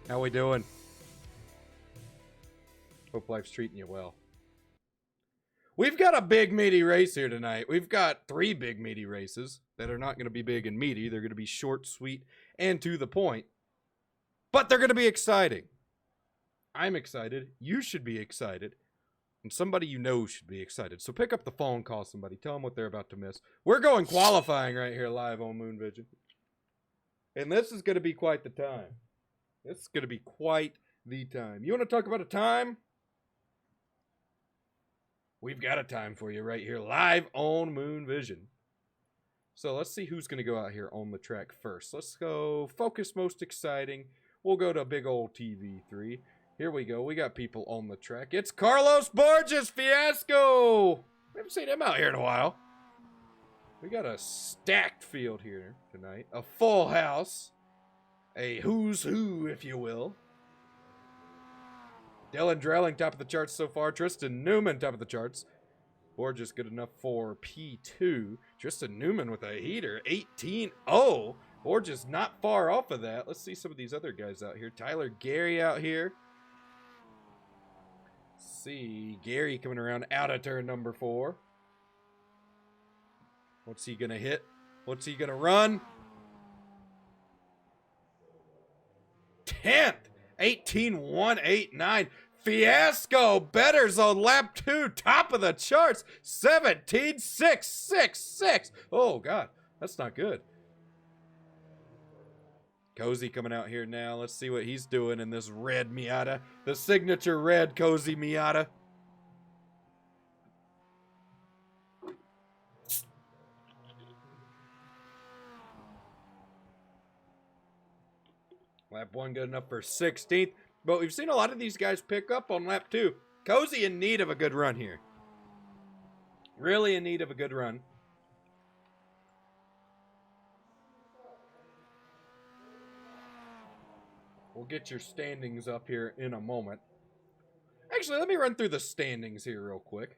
How we doing? Hope life's treating you well. We've got a big meaty race here tonight. We've got 3 big meaty races that are not going to be big and meaty. They're going to be short, sweet, and to the point. But they're going to be exciting. I'm excited. You should be excited. And somebody you know should be excited. So pick up the phone, call somebody, tell them what they're about to miss. We're going qualifying right here live on Moon Vision. And this is going to be quite the time. This is going to be quite the time. You want to talk about a time? We've got a time for you right here live on Moon Vision. So let's see who's going to go out here on the track first. Let's go focus most exciting. We'll go to big old TV3. Here we go. We got people on the track. It's Carlos Borges Fiasco. We haven't seen him out here in a while. We got a stacked field here tonight. A full house. A who's who, if you will. Dylan Drelling, top of the charts so far. Tristan Newman, top of the charts. Borges good enough for P2. Tristan Newman with a heater, 18-0. Borges not far off of that. Let's see some of these other guys out here. Tyler Gary out here. Let's see, Gary coming around out of turn number 4. What's he going to hit? What's he going to run? 10th. 18-189. Fiasco betters on lap 2, top of the charts. 17-6-6-6. Oh god, that's not good. Cozy coming out here now. Let's see what he's doing in this red Miata, the signature red Cozy Miata. Lap 1 good enough for 16th. But we've seen a lot of these guys pick up on lap 2. Cozy in need of a good run here. Really in need of a good run. We'll get your standings up here in a moment. Actually, let me run through the standings here real quick.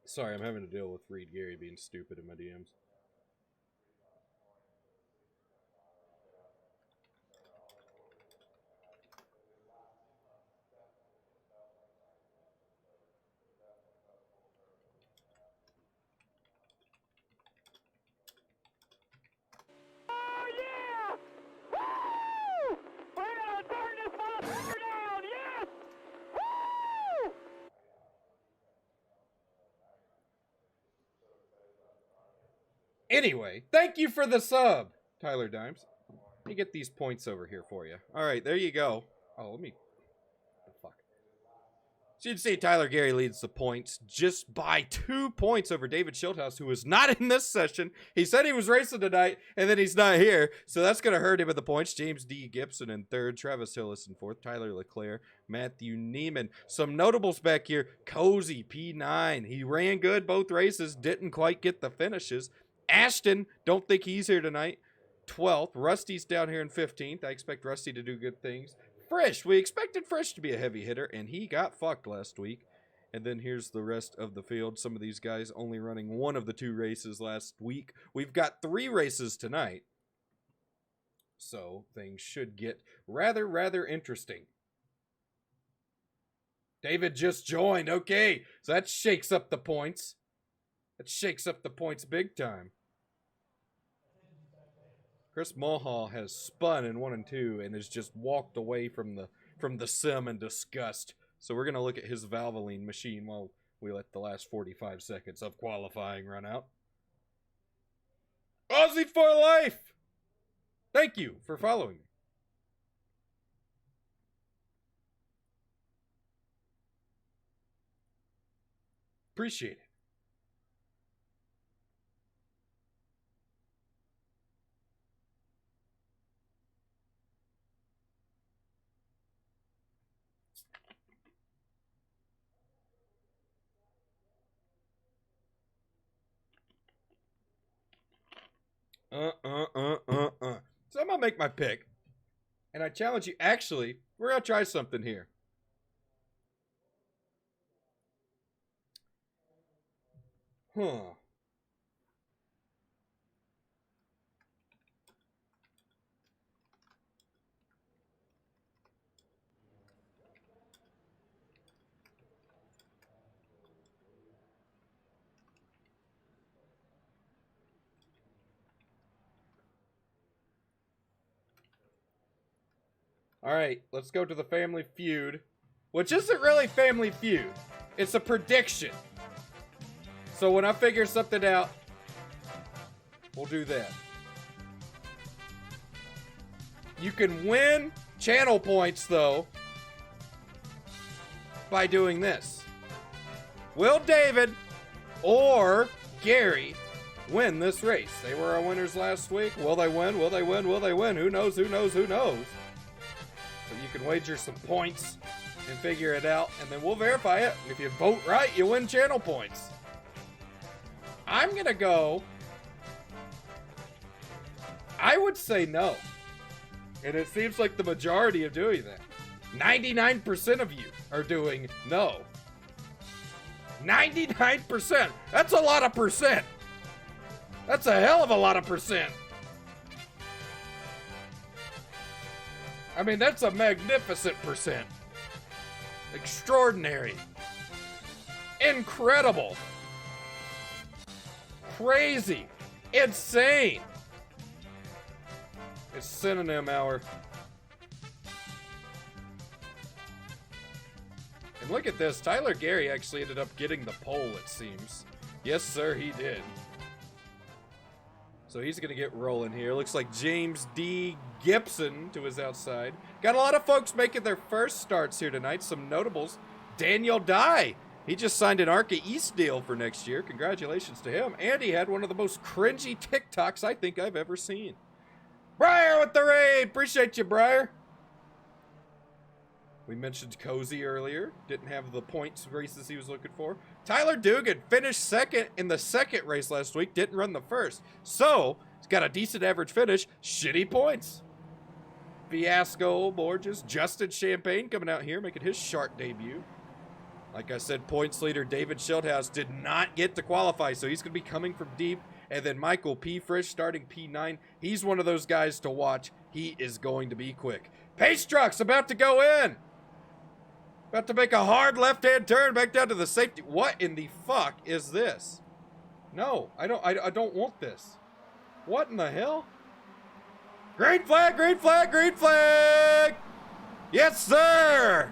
Sorry, I'm having to deal with Reed Gary being stupid in my DMs. Oh yeah! Woo! We're gonna turn this motherfucker down! Yes! Woo! Anyway, thank you for the sub, Tyler Dimes. Let me get these points over here for you. All right, there you go. Oh, let me... Oh, fuck. So you can see Tyler Gary leads the points just by 2 points over David Schildhouse, who is not in this session. He said he was racing tonight, and then he's not here, so that's going to hurt him in the points. James D. Gibson in 3rd, Travis Hillis in 4th, Tyler Leclerc, Matthew Neiman. Some notables back here. Cozy, P9. He ran good both races, didn't quite get the finishes. Ashton, don't think he's here tonight. 12th. Rusty's down here in 15th. I expect Rusty to do good things. Frisch, we expected Frisch to be a heavy hitter, and he got fucked last week. And then here's the rest of the field. Some of these guys only running 1 of the 2 races last week. We've got 3 races tonight. So things should get rather interesting. David just joined. Okay, so that shakes up the points. That shakes up the points big time. Chris Mulhall has spun in 1 and 2 and has just walked away from the sim in disgust. So we're going to look at his Valvoline machine while we let the last 45 seconds of qualifying run out. Aussie for life! Thank you for following me. Appreciate it. So I'm gonna make my pick. And I challenge you, actually, we're gonna try something here. Huh. All right, let's go to the Family Feud, which isn't really Family Feud. It's a prediction. So when I figure something out, we'll do that. You can win channel points, though, by doing this. Will David or Gary win this race? They were our winners last week. Will they win? Will they win? Will they win? Who knows? Who knows? Who knows? So you can wager some points and figure it out, and then we'll verify it. If you vote right, you win channel points. I'm going to go... I would say no. And it seems like the majority are doing that. 99% of you are doing no. 99%! That's a lot of percent! That's a hell of a lot of percent! I mean, that's a magnificent percent. Extraordinary. Incredible. Crazy. Insane. It's synonym hour. And look at this. Tyler Gary actually ended up getting the pole, it seems. Yes, sir, he did. So he's going to get rolling here. Looks like James D. Gibson to his outside. Got a lot of folks making their first starts here tonight. Some notables. Daniel Dye. He just signed an ARCA East deal for next year. Congratulations to him. And he had one of the most cringy TikToks I think I've ever seen. Briar with the raid. Appreciate you, Briar. We mentioned Cozy earlier. Didn't have the points races he was looking for. Tyler Dugan finished second in the second race last week. Didn't run the first. So, he's got a decent average finish. Shitty points. Fiasco Borges. Justin Champagne coming out here, making his shark debut. Like I said, points leader David Schildhouse did not get to qualify, so he's going to be coming from deep. And then Michael P. Frisch starting P9. He's one of those guys to watch. He is going to be quick. Pace truck's about to go in. About to make a hard left-hand turn back down to the safety. What in the fuck is this? No, I don't want this. What in the hell? Green flag, green flag, green flag! Yes, sir!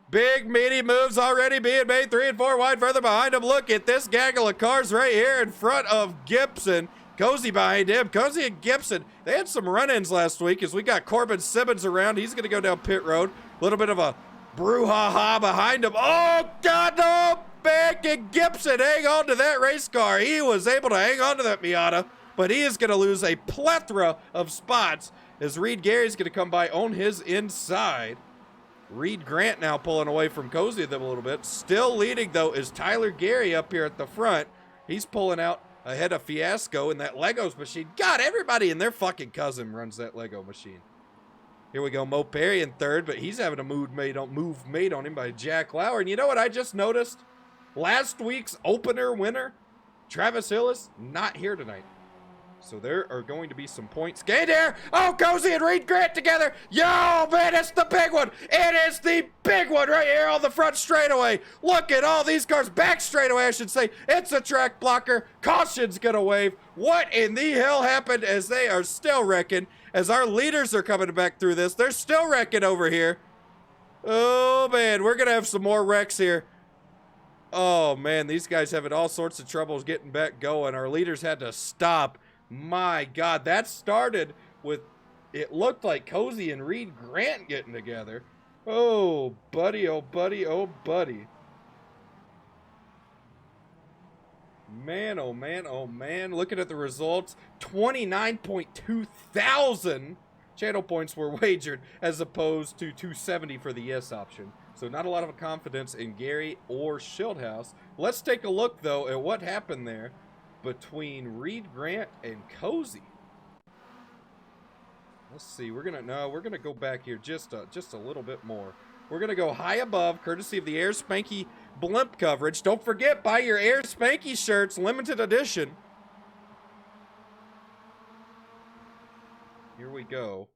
Big, meaty moves already being made. 3 and 4 wide further behind him. Look at this gaggle of cars right here in front of Gibson. Cozy behind him. Cozy and Gibson, they had some run-ins last week as we got Corbin Simmons around. He's going to go down pit road. A little bit of a brouhaha behind him. Oh, God, no! Back and Gibson hang on to that race car. He was able to hang on to that Miata, but he is going to lose a plethora of spots as Reed Gary's going to come by on his inside. Reed Grant now pulling away from Cozy them a little bit. Still leading, though, is Tyler Gary up here at the front. He's pulling out ahead of Fiasco in that Legos machine. God, everybody and their fucking cousin runs that Lego machine. Here we go, Mo Perry in third, but he's having a move made on him by Jack Lauer. And you know what I just noticed? Last week's opener winner, Travis Hillis, not here tonight. So there are going to be some points gained here. Oh, Cozy and Reed Grant together. Yo, man, it's the big one. It is the big one right here on the front straightaway. Look at all these cars. Back straightaway, I should say. It's a track blocker. Caution's going to wave. What in the hell happened as they are still wrecking? As our leaders are coming back through this, they're still wrecking over here. Oh, man, we're going to have some more wrecks here. Oh, man, these guys having all sorts of troubles getting back going. Our leaders had to stop. My God, that started with, it looked like Cozy and Reed Grant getting together. Oh, buddy, oh, buddy, oh, buddy. Man, oh, man, oh, man. Looking at the results, 29.2 thousand channel points were wagered as opposed to 270 for the yes option. So not a lot of confidence in Gary or Schildhouse. Let's take a look, though, at what happened there. between Reed Grant and Cozy. Let's see. We're gonna go back here just a little bit more. We're gonna go high above, courtesy of the Air Spanky blimp coverage. Don't forget, buy your Air Spanky shirts, limited edition. Here we go.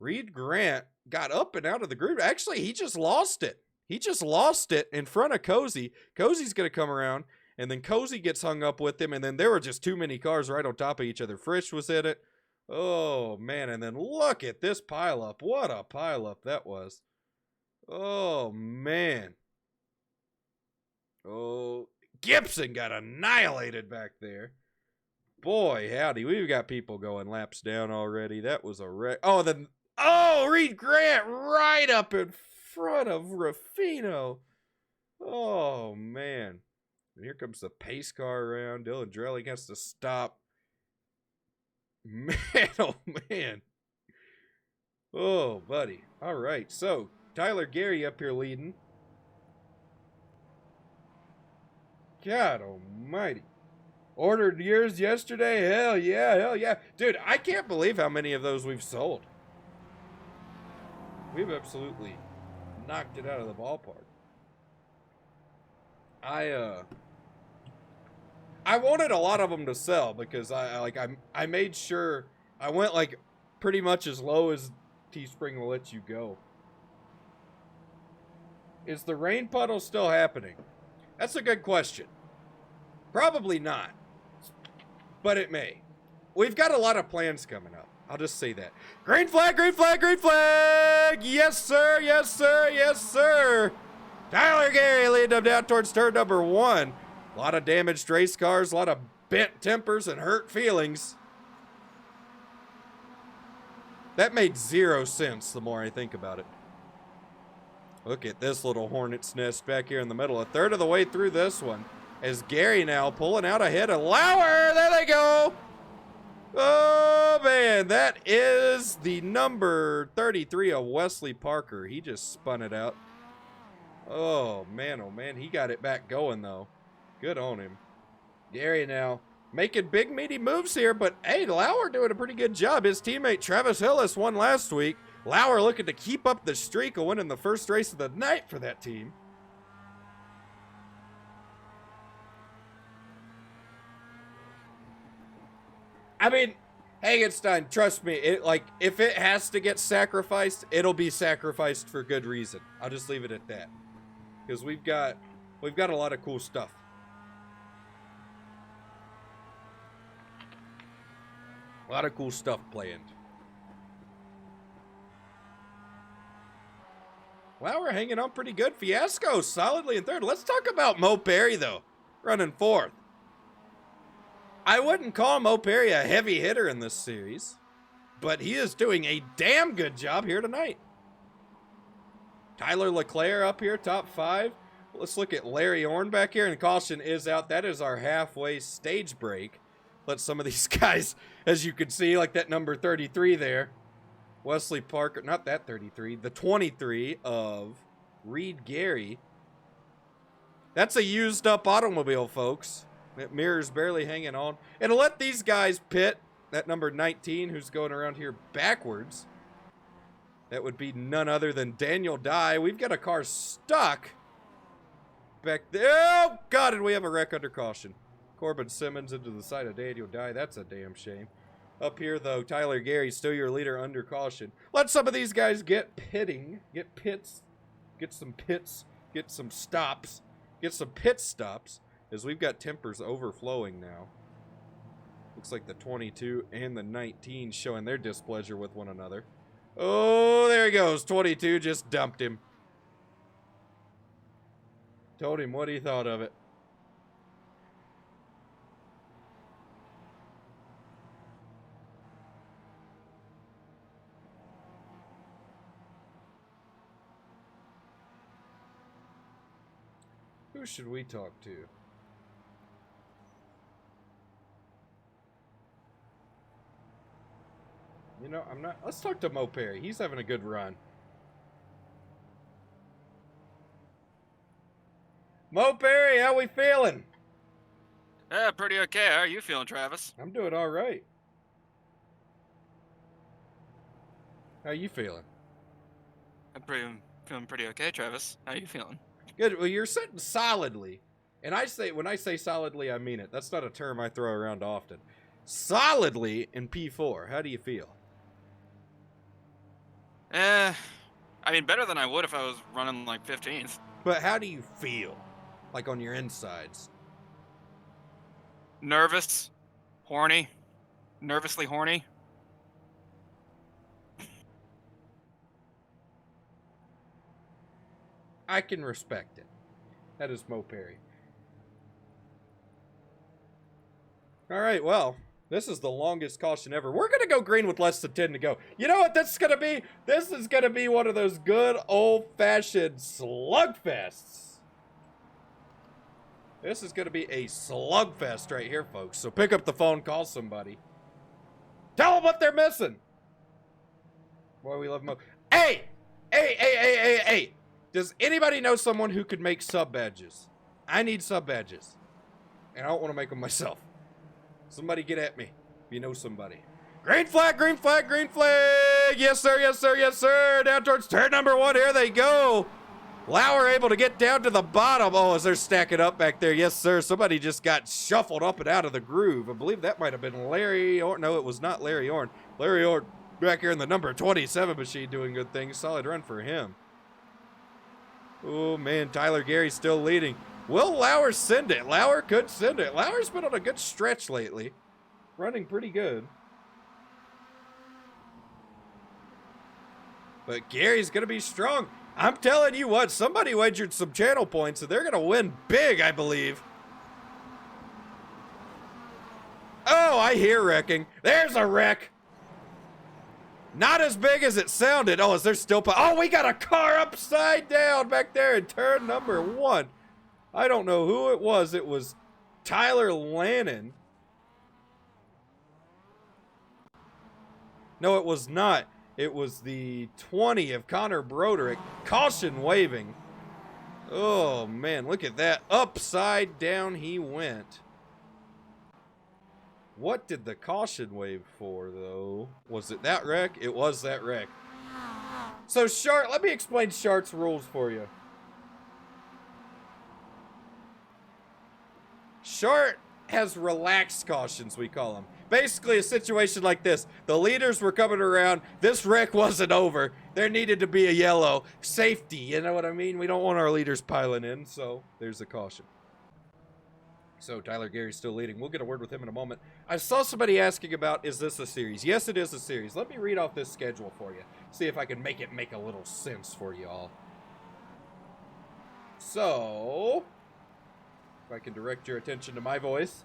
Reed Grant got up and out of the group. Actually, he just lost it. He just lost it in front of Cozy. Cozy's going to come around, and then Cozy gets hung up with him, and then there were just too many cars right on top of each other. Frisch was in it. Oh, man, and then look at this pileup. What a pileup that was. Oh, man. Oh, Gibson got annihilated back there. Boy, howdy. We've got people going laps down already. That was a wreck. Oh, then... Oh, Reed Grant right up in front of Ruffino. Oh, man. And here comes the pace car around. Dylan Drelling has to stop. Man, oh, man. Oh, buddy. All right, so Tyler Gary up here leading. God almighty. Ordered yours yesterday? Hell yeah, hell yeah. Dude, I can't believe how many of those we've sold. We've absolutely knocked it out of the ballpark. I wanted a lot of them to sell because I made sure I went like pretty much as low as Teespring will let you go. Is the rain puddle still happening? That's a good question. Probably not, but it may. We've got a lot of plans coming up. I'll just say that. Green flag, green flag, green flag! Yes, sir, yes, sir, yes, sir! Tyler Gary leading them down towards turn number 1. A lot of damaged race cars, a lot of bent tempers and hurt feelings. That made 0 sense the more I think about it. Look at this little hornet's nest back here in the middle. A third of the way through this one. As Gary now pulling out ahead of Lauer. There they go! Oh, man, that is the number 33 of Wesley Parker. He just spun it out. Oh, man, he got it back going, though. Good on him. Gary now making big, meaty moves here, but, hey, Lauer doing a pretty good job. His teammate Travis Hillis won last week. Lauer looking to keep up the streak of winning the first race of the night for that team. I mean, Hagenstein, trust me, if it has to get sacrificed, it'll be sacrificed for good reason. I'll just leave it at that. Because we've got a lot of cool stuff. A lot of cool stuff planned. Well, we're hanging on pretty good. Fiasco solidly in third. Let's talk about Mo Perry, though, running fourth. I wouldn't call Mo Perry a heavy hitter in this series, but he is doing a damn good job here tonight. Tyler Leclerc up here, top 5. Let's look at Larry Orn back here, and caution is out. That is our halfway stage break. Let some of these guys, as you can see, like that number 33 there. Wesley Parker, not that 33, the 23 of Reed Gary. That's a used up automobile, folks. That mirror's barely hanging on. And to let these guys pit, that number 19 who's going around here backwards. That would be none other than Daniel Dye. We've got a car stuck back there. Oh, God, and we have a wreck under caution. Corbin Simmons into the side of Daniel Dye. That's a damn shame. Up here, though, Tyler Gary, still your leader under caution. Let some of these guys get pitting, get pits, get some pits, get some stops, get some pit stops, as we've got tempers overflowing now. Looks like the 22 and the 19 showing their displeasure with one another. Oh, there he goes. 22 just dumped him. Told him what he thought of it. Who should we talk to? You know, I'm not... Let's talk to Mo Perry. He's having a good run. Mo Perry, how we feeling? Yeah, pretty okay. How are you feeling, Travis? I'm doing all right. How you feeling? Feeling pretty okay, Travis. How are you feeling? Good. Well, you're sitting solidly. And when I say solidly, I mean it. That's not a term I throw around often. Solidly in P4. How do you feel? Eh, I mean, better than I would if I was running like 15th. But how do you feel? Like on your insides? Nervous, horny, nervously horny. I can respect it. That is Mo Perry. All right, well, this is the longest caution ever. We're going to go green with less than 10 to go. You know what this is going to be? This is going to be one of those good old-fashioned slugfests. This is going to be a slugfest right here, folks. So pick up the phone, call somebody. Tell them what they're missing. Boy, we love Mo. Hey! Hey! Does anybody know someone who could make sub badges? I need sub badges. And I don't want to make them myself. Somebody get at me if you know somebody. Green flag, green flag, green flag. Yes, sir, yes, sir, yes, sir. Down towards turn number 1. Here they go. Lauer able to get down to the bottom. Oh, as they're stacking up back there. Yes, sir. Somebody just got shuffled up and out of the groove. I believe that might have been Larry Orn. No, it was not Larry Orn. Larry Orn back here in the number 27 machine doing good things. Solid run for him. Oh, man. Tyler Gary's still leading. Will Lauer send it? Lauer could send it. Lauer's been on a good stretch lately. Running pretty good. But Gary's going to be strong. I'm telling you what, somebody wagered some channel points, and they're going to win big, I believe. Oh, I hear wrecking. There's a wreck. Not as big as it sounded. Oh, is there still... Oh, we got a car upside down back there in turn number 1. I don't know who it was. It was Tyler Lannon. No, it was not. It was the 20 of Connor Broderick. Caution waving. Oh, man, look at that. Upside down he went. What did the caution wave for, though? Was it that wreck? It was that wreck. So, Shart, let me explain Shart's rules for you. Shart has relaxed cautions, we call them. Basically, a situation like this. The leaders were coming around. This wreck wasn't over. There needed to be a yellow. Safety, you know what I mean? We don't want our leaders piling in, so there's a caution. So Tyler Gary's still leading. We'll get a word with him in a moment. I saw somebody asking about, is this a series? Yes, it is a series. Let me read off this schedule for you. See if I can make it make a little sense for you all. So, if I can direct your attention to my voice.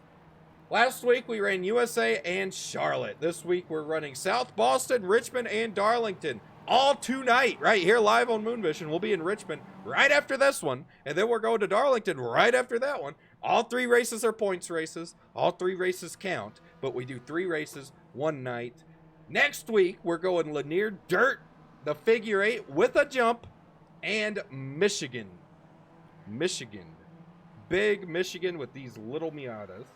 Last week, we ran USA and Charlotte. This week, we're running South Boston, Richmond, and Darlington. All tonight, right here live on Moonvision. We'll be in Richmond right after this one. And then we're going to Darlington right after that one. All 3 races are points races. All 3 races count. But we do 3 races, 1 night. Next week, we're going Lanier Dirt, the figure 8 with a jump, and Michigan. Big Michigan with these little Miatas.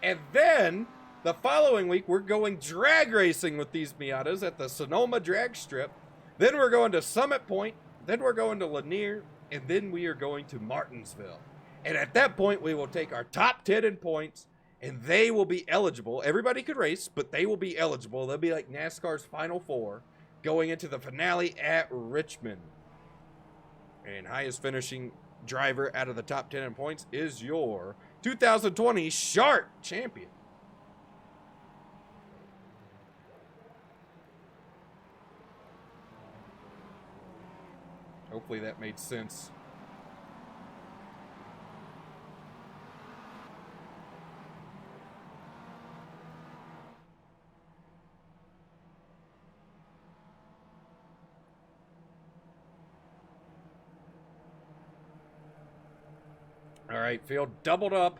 And then, the following week, we're going drag racing with these Miatas at the Sonoma Drag Strip. Then we're going to Summit Point. Then we're going to Lanier. And then we are going to Martinsville. And at that point, we will take our top 10 in points. And they will be eligible. Everybody could race, but they will be eligible. They'll be like NASCAR's Final Four going into the finale at Richmond. And highest finishing driver out of the top 10 in points is your 2020 Shark champion. Hopefully that made sense. All right, field doubled up.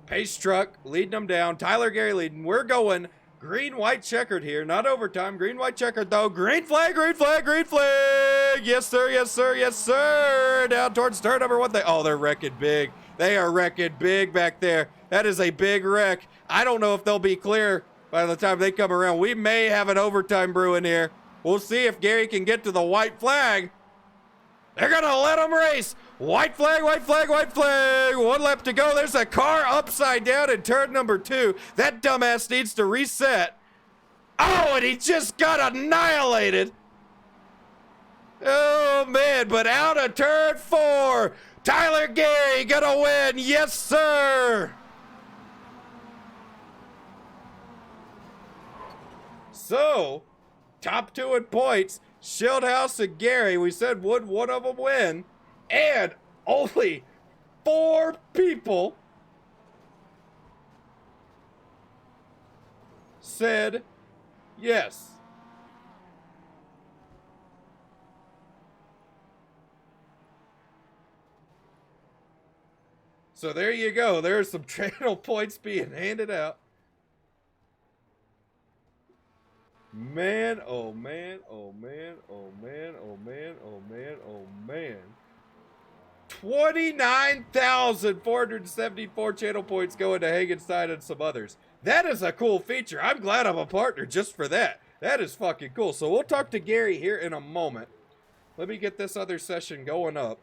Pace truck leading them down. Tyler Gary leading. We're going green, white, checkered here. Not overtime. Green, white, checkered, though. Green flag, green flag, green flag. Yes, sir, yes, sir, yes, sir. Down towards turn number 1. Oh, they're wrecking big. They are wrecking big back there. That is a big wreck. I don't know if they'll be clear by the time they come around. We may have an overtime brewing here. We'll see if Gary can get to the white flag. They're going to let him race. White flag, white flag, white flag. 1 lap to go. There's a car upside down in turn number 2. That dumbass needs to reset. Oh, and he just got annihilated. Oh, man, but out of turn 4. Tyler Gary gonna win. Yes, sir. So, top 2 in points. Shieldhouse and Gary, we said would one of them win. And only 4 people said yes. So there you go. There's some channel points being handed out. Man, oh man, oh man, oh man, oh man, oh man, oh man. 29,474 channel points going to Hagenstein and some others. That is a cool feature. I'm glad I'm a partner just for that. That is fucking cool. So we'll talk to Gary here in a moment. Let me get this other session going up.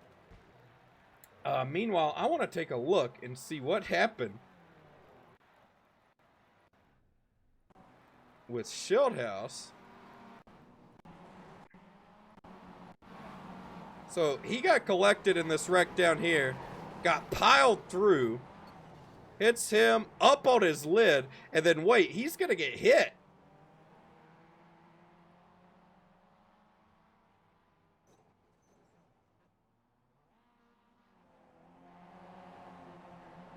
Meanwhile, I want to take a look and see what happened with Shieldhouse. So he got collected in this wreck down here, got piled through, hits him up on his lid, and then wait, he's gonna get hit.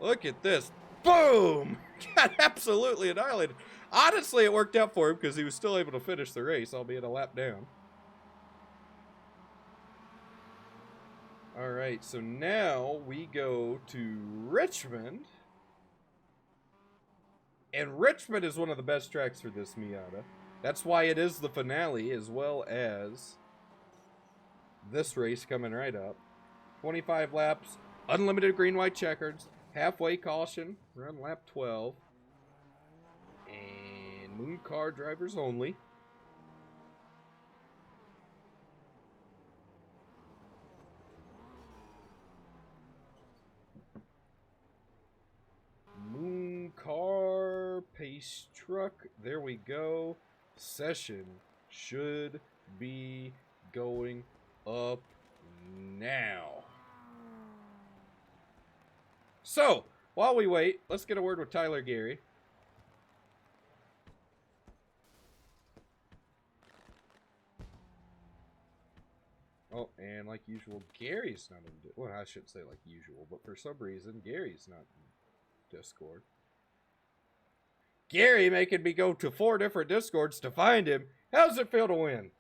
Look at this. Boom! Got absolutely annihilated. Honestly, it worked out for him because he was still able to finish the race, albeit a lap down. Alright, so now we go to Richmond. And Richmond is one of the best tracks for this Miata. That's why it is the finale, as well as this race coming right up. 25 laps, unlimited green-white checkers, halfway caution, around lap 12. And moon car drivers only. Moon car, pace truck, there we go. Session should be going up now. So, while we wait, let's get a word with Tyler Gary. Oh, and like usual, Gary's not in... Well, I shouldn't say like usual, but for some reason, Gary's not in Discord. Gary making me go to 4 different Discords to find him. How does it feel to win?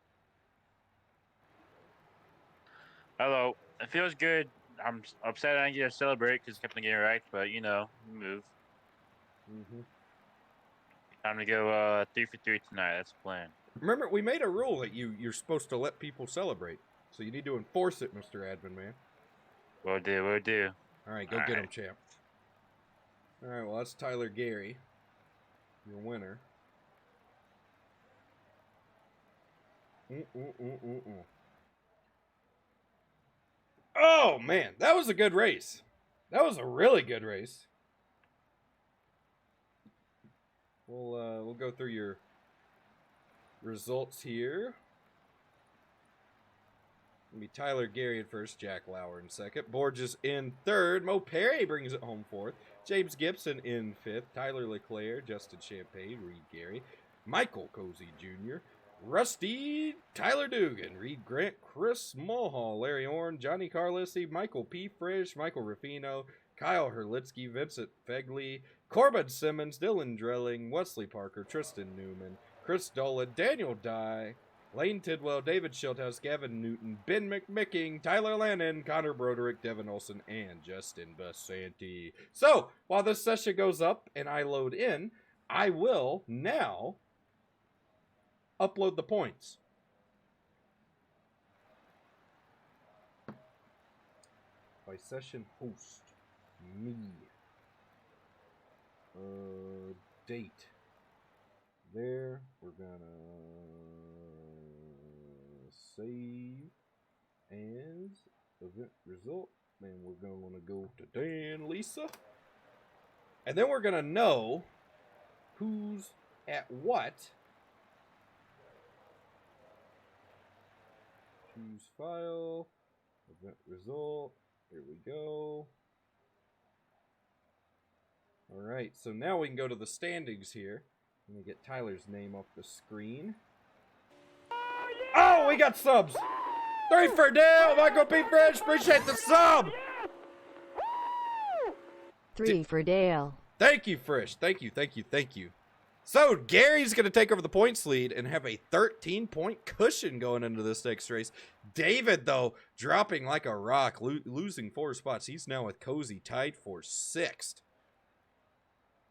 Hello. It feels good. I'm upset I didn't get to celebrate because I kept on getting right, but you know, move. Time to go 3 for 3 tonight. That's the plan. Remember, we made a rule that you're supposed to let people celebrate. So you need to enforce it, Mr. Admin Man. Will do, will do. Alright, go get him, champ. Alright, well, that's Tyler Gary, your winner. Oh, man, that was a good race. That was a really good race. We'll go through your results here. It'll be Tyler Gary in first, Jack Lauer in second, Borges in third, Mo Perry brings it home fourth, James Gibson in fifth, Tyler LeClaire, Justin Champagne, Reed Gary, Michael Cozy Jr., Rusty, Tyler Dugan, Reed Grant, Chris Mulhall, Larry Orn, Johnny Carlisi, Michael P. Frisch, Michael Ruffino, Kyle Herlitsky, Vincent Fegley, Corbin Simmons, Dylan Drilling, Wesley Parker, Tristan Newman, Chris Dolan, Daniel Dye, Lane Tidwell, David Schilthouse, Gavin Newton, Ben McMicking, Tyler Lannon, Connor Broderick, Devin Olson, and Justin Basanti. So, while this session goes up and I load in, I will now upload the points. By session host. me. Date. There. We're gonna save as event result. And we're gonna go to Dan Lisa. And then we're gonna know who's at what. Choose file. Event result. Here we go. Alright, so now we can go to the standings here. Let me get Tyler's name off the screen. Oh, we got subs! 3 for Dale! Michael P. French, appreciate the sub! 3 for Dale. Thank you, Frisch. Thank you, thank you, thank you. So, Gary's going to take over the points lead and have a 13-point cushion going into this next race. David, though, dropping like a rock, losing 4 spots. He's now with Cozy tied for 6th.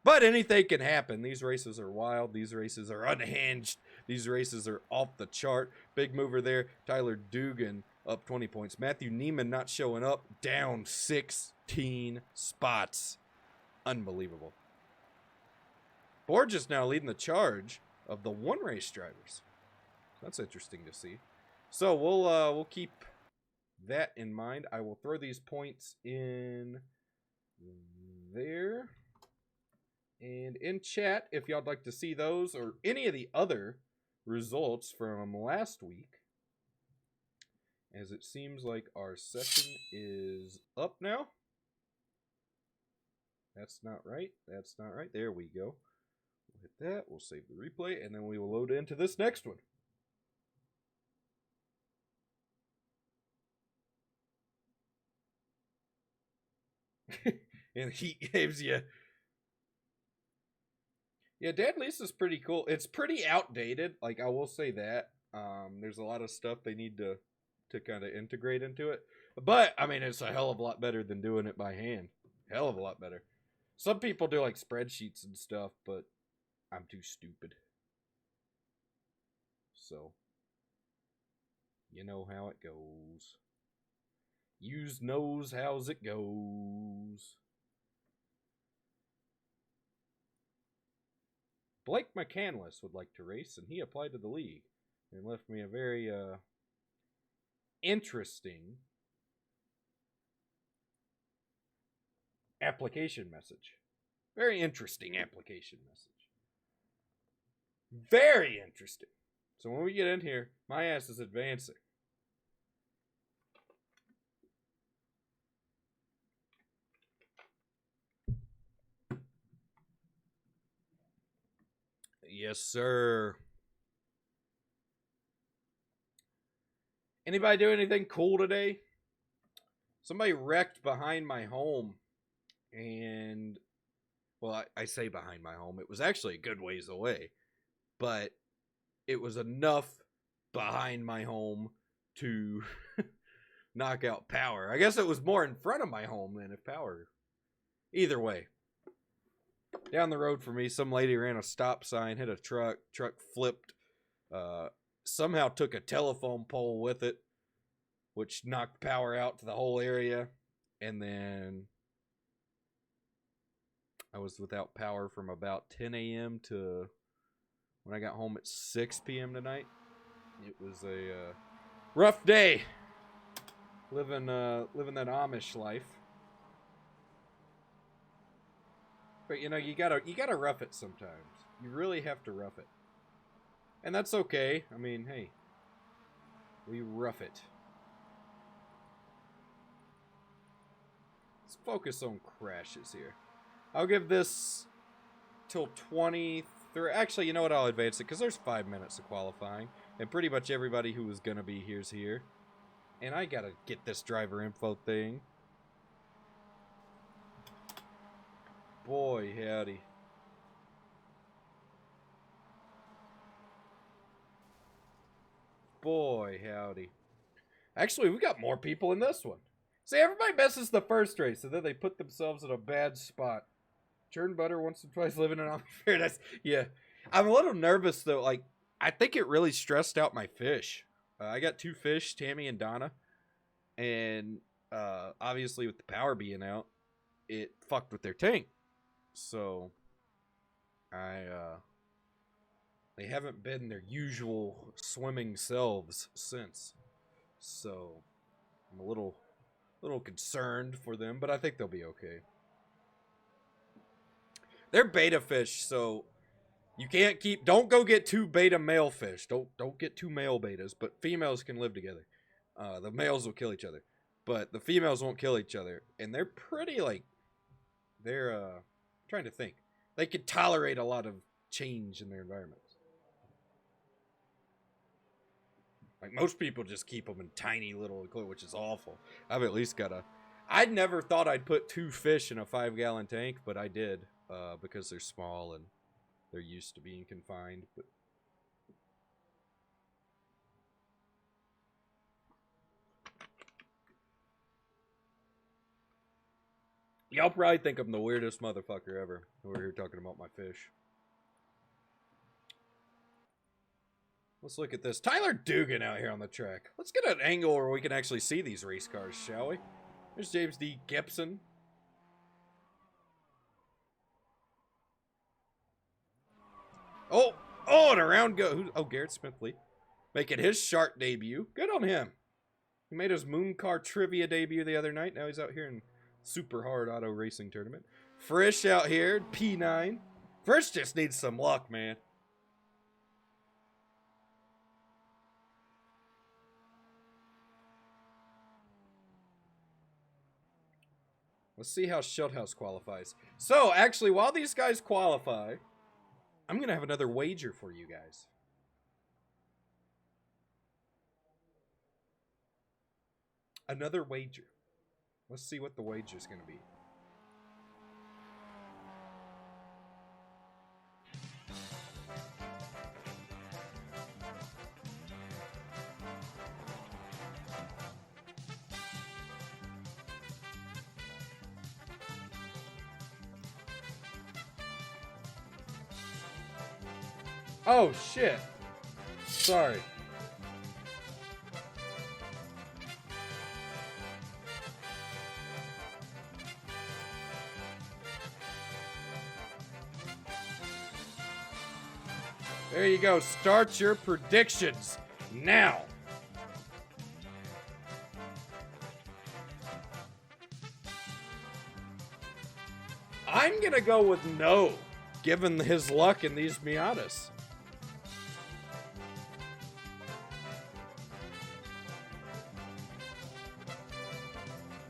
But anything can happen. These races are wild. These races are unhinged. These races are off the chart. Big mover there. Tyler Dugan up 20 points. Matthew Neiman not showing up. Down 16 spots. Unbelievable. Borges now leading the charge of the one race drivers. That's interesting to see. So we'll keep that in mind. I will throw these points in there. And in chat, if y'all would like to see those or any of the other results from last week, as it seems like our session is up now. That's not right. That's not right. There we go. We'll hit that. We'll save the replay, and then we will load into this next one. And Heat gives you... Yeah, Dan Lisa's pretty cool. It's pretty outdated. Like, I will say that. There's a lot of stuff they need to kind of integrate into it. But, I mean, it's a hell of a lot better than doing it by hand. Hell of a lot better. Some people do, like, spreadsheets and stuff, but I'm too stupid. So, you know how it goes. Yous knows how's it goes. Blake McCandless would like to race, and he applied to the league and left me a very interesting application message. Very interesting application message. Very interesting. So when we get in here, my ass is advancing. Yes, sir. Anybody do anything cool today? Somebody wrecked behind my home. And, well, I say behind my home. It was actually a good ways away. But it was enough behind my home to knock out power. I guess it was more in front of my home than if power. Either way. Down the road from me, some lady ran a stop sign, hit a truck flipped, somehow took a telephone pole with it, which knocked power out to the whole area, and then I was without power from about 10 a.m. to when I got home at 6 p.m. tonight. It was a rough day, living that Amish life. But, you know, you gotta rough it sometimes. You really have to rough it. And that's okay. I mean, hey. We rough it. Let's focus on crashes here. I'll give this till 23. Actually, you know what? I'll advance it because there's 5 minutes of qualifying. And pretty much everybody who was going to be here's here. And I gotta get this driver info thing. Boy, howdy. Boy, howdy. Actually, we got more people in this one. See, everybody misses the first race, and then they put themselves in a bad spot. Churn butter once or twice, living in Amish paradise. Yeah. I'm a little nervous, though. Like, I think it really stressed out my fish. I got 2 fish, Tammy and Donna. And, obviously, with the power being out, it fucked with their tank. So they haven't been their usual swimming selves since. So I'm a little concerned for them, but I think they'll be okay. They're beta fish, so you can't keep. Don't go get two beta male fish. Don't get two male betas, but females can live together. The males will kill each other, but the females won't kill each other, and they're pretty like. They're trying to think. They could tolerate a lot of change in their environments. Like most people just keep them in tiny little enclosures, which is awful. I've at least got a. I never thought I'd put 2 fish in a 5-gallon tank, but I did because they're small and they're used to being confined. But y'all probably think I'm the weirdest motherfucker ever. We're here talking about my fish. Let's look at this. Tyler Dugan out here on the track. Let's get an angle where we can actually see these race cars, shall we? There's James D. Gibson. Oh, and around go. Oh, Garrett Smithley. Making his shark debut. Good on him. He made his Moon Car Trivia debut the other night. Now he's out here in Super Hard Auto Racing Tournament. Frisch out here, P9. Frisch just needs some luck, man. Let's see how Schulthouse qualifies. So, actually, while these guys qualify, I'm going to have another wager for you guys. Another wager. Let's see what the wager is going to be. Oh, shit. Sorry. There you go. Start your predictions now. I'm going to go with no, given his luck in these Miatas.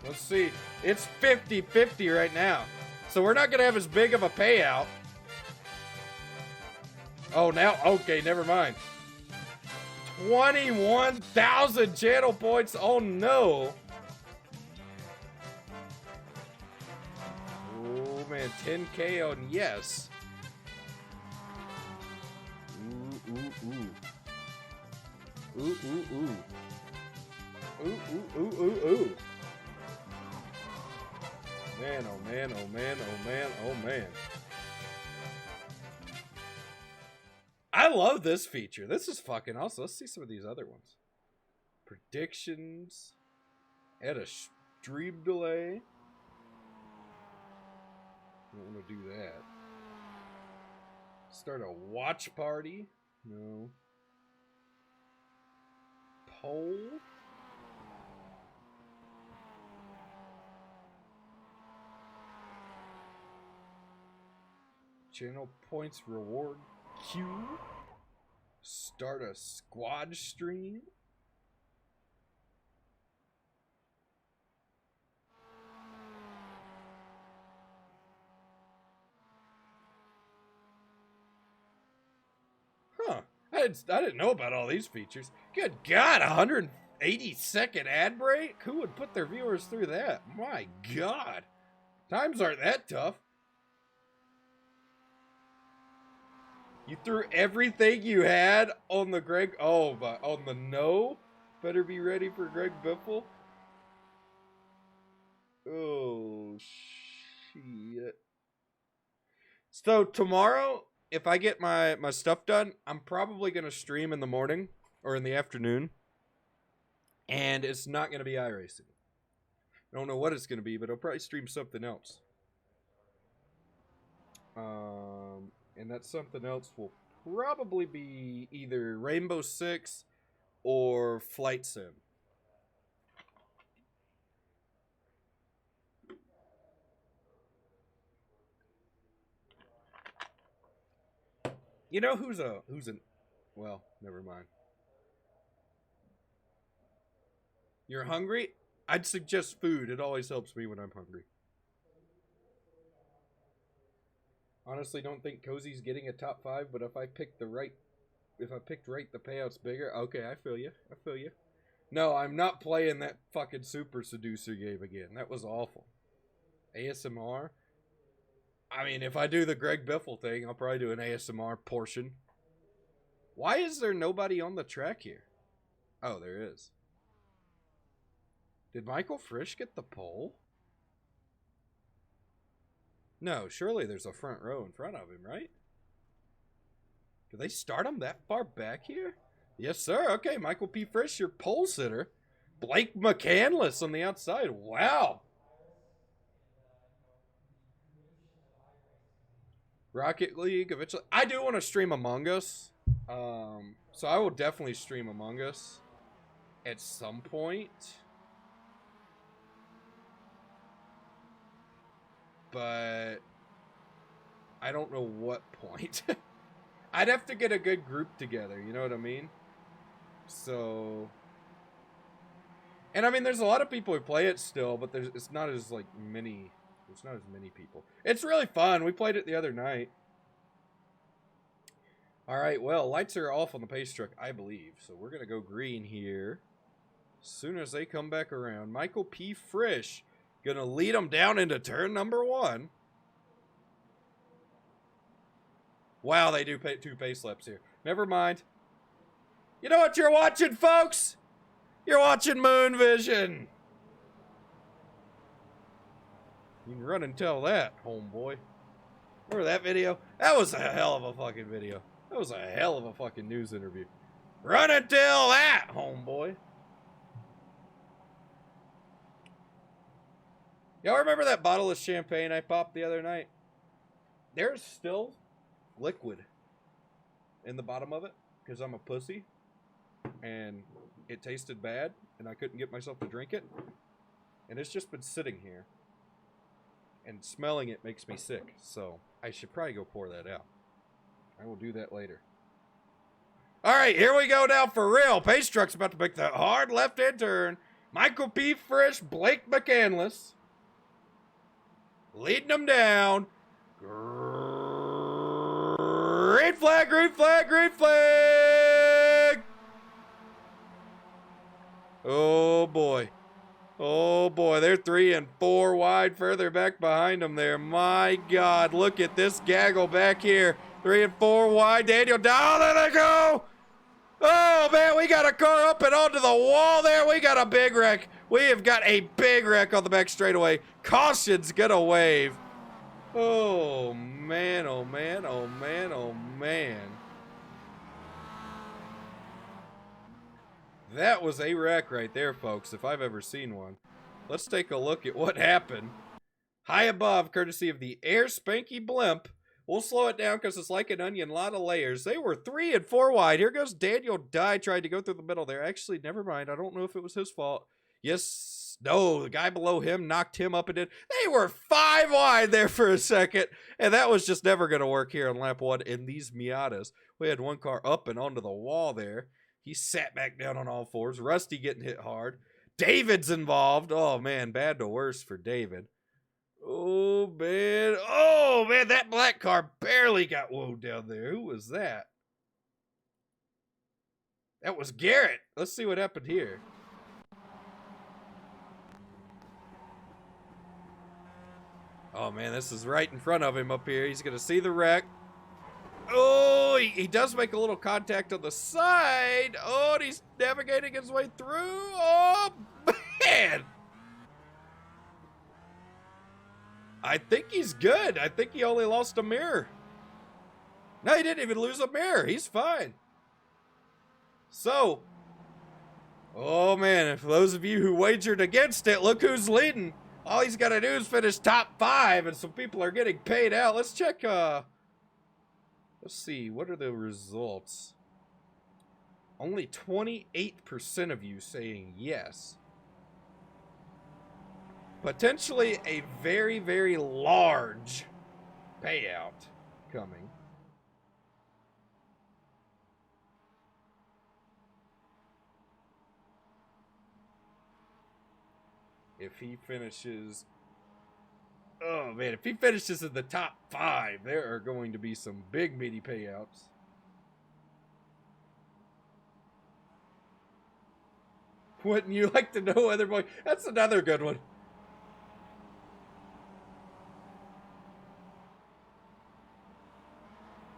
Let's see. It's 50-50 right now. So we're not going to have as big of a payout. Oh, now, okay, never mind. 21,000 channel points. Oh, no. Oh, man, 10K on yes. Ooh, ooh, ooh. Ooh, ooh, ooh. Ooh, ooh, ooh, ooh, ooh. Man, oh man, oh man, oh man, oh man. I love this feature. This is fucking awesome. Let's see some of these other ones. Predictions. Add a stream delay. Don't want to do that. Start a watch party. No. Poll. Channel points reward queue. Start a squad stream. Huh. I didn't know about all these features. Good God, 180-second ad break? Who would put their viewers through that? My God. Times aren't that tough. You threw everything you had on the Greg. Oh, but on the no. Better be ready for Greg Biffle. Oh shit. So tomorrow, if I get my stuff done, I'm probably gonna stream in the morning or in the afternoon, and it's not gonna be iRacing. I don't know what it's gonna be, but I'll probably stream something else. And that something else will probably be either Rainbow Six or Flight Sim. You know who's an well, never mind. You're hungry? I'd suggest food. It always helps me when I'm hungry. Honestly, don't think Cozy's getting a top 5, but if I picked right, the payout's bigger. Okay, I feel you. I feel you. No, I'm not playing that fucking Super Seducer game again. That was awful. ASMR? I mean, if I do the Greg Biffle thing, I'll probably do an ASMR portion. Why is there nobody on the track here? Oh, there is. Did Michael Frisch get the pole? No, surely there's a front row in front of him, right? Do they start him that far back here? Yes, sir. Okay, Michael P. Frisch, your pole sitter. Blake McCandless on the outside. Wow. Rocket League eventually. I do want to stream Among Us. So I will definitely stream Among Us at some point. But I don't know what point. I'd have to get a good group together, you know what I mean? So, and I mean, there's a lot of people who play it still, but it's not as like many. There's not as many people. It's really fun. We played it the other night. All right, well, lights are off on the pace truck, I believe. So we're gonna go green here. As soon as they come back around, Michael P. Frisch gonna lead them down into turn number 1. Wow, they do 2 pace laps here. Never mind. You know what you're watching, folks? You're watching Moon Vision. You can run and tell that, homeboy. Remember that video? That was a hell of a fucking video. That was a hell of a fucking news interview. Run and tell that, homeboy. Y'all remember that bottle of champagne I popped the other night? There's still liquid in the bottom of it because I'm a pussy and it tasted bad and I couldn't get myself to drink it, and it's just been sitting here, and smelling it makes me sick, so I should probably go pour that out. I will do that later. Alright, here we go now for real. Pace truck's about to make the hard left-hand turn. Michael P. Frisch, Blake McCandless leading them down. Green flag, green flag, green flag! Oh boy. Oh boy, they're 3 and 4 wide further back behind them there. My God, look at this gaggle back here. 3 and 4 wide. Daniel down, there they go! Oh man, we got a car up and onto the wall there. We got a big wreck. We have got a big wreck on the back straightaway. Caution's gonna wave. Oh man, oh man, oh man, oh man. That was a wreck right there, folks, if I've ever seen one. Let's take a look at what happened. High above, courtesy of the Air Spanky Blimp. We'll slow it down because it's like an onion, a lot of layers. They were 3 and 4 wide. Here goes Daniel Dye, tried to go through the middle there. Actually, never mind. I don't know if it was his fault. Yes, no, the guy below him knocked him up and did. They were 5 wide there for a second, and that was just never going to work here on lap 1 in these Miatas. We had one car up and onto the wall there. He sat back down on all fours. Rusty getting hit hard. David's involved. Oh, man, bad to worse for David. Oh, man, that black car barely got woed down there. Who was that? That was Garrett. Let's see what happened here. Oh, man, this is right in front of him up here. He's going to see the wreck. Oh, he does make a little contact on the side. Oh, and he's navigating his way through. Oh, man. I think he's good. I think he only lost a mirror. No, he didn't even lose a mirror. He's fine. So, oh man, for those of you who wagered against it, look who's leading. All he's got to do is finish top 5, and some people are getting paid out. Let's check, let's see, what are the results? Only 28% of you saying yes. Potentially a very, very large payout coming. If he finishes, oh man, if he finishes in the top 5, there are going to be some big meaty payouts. Wouldn't you like to know whether boy? That's another good one.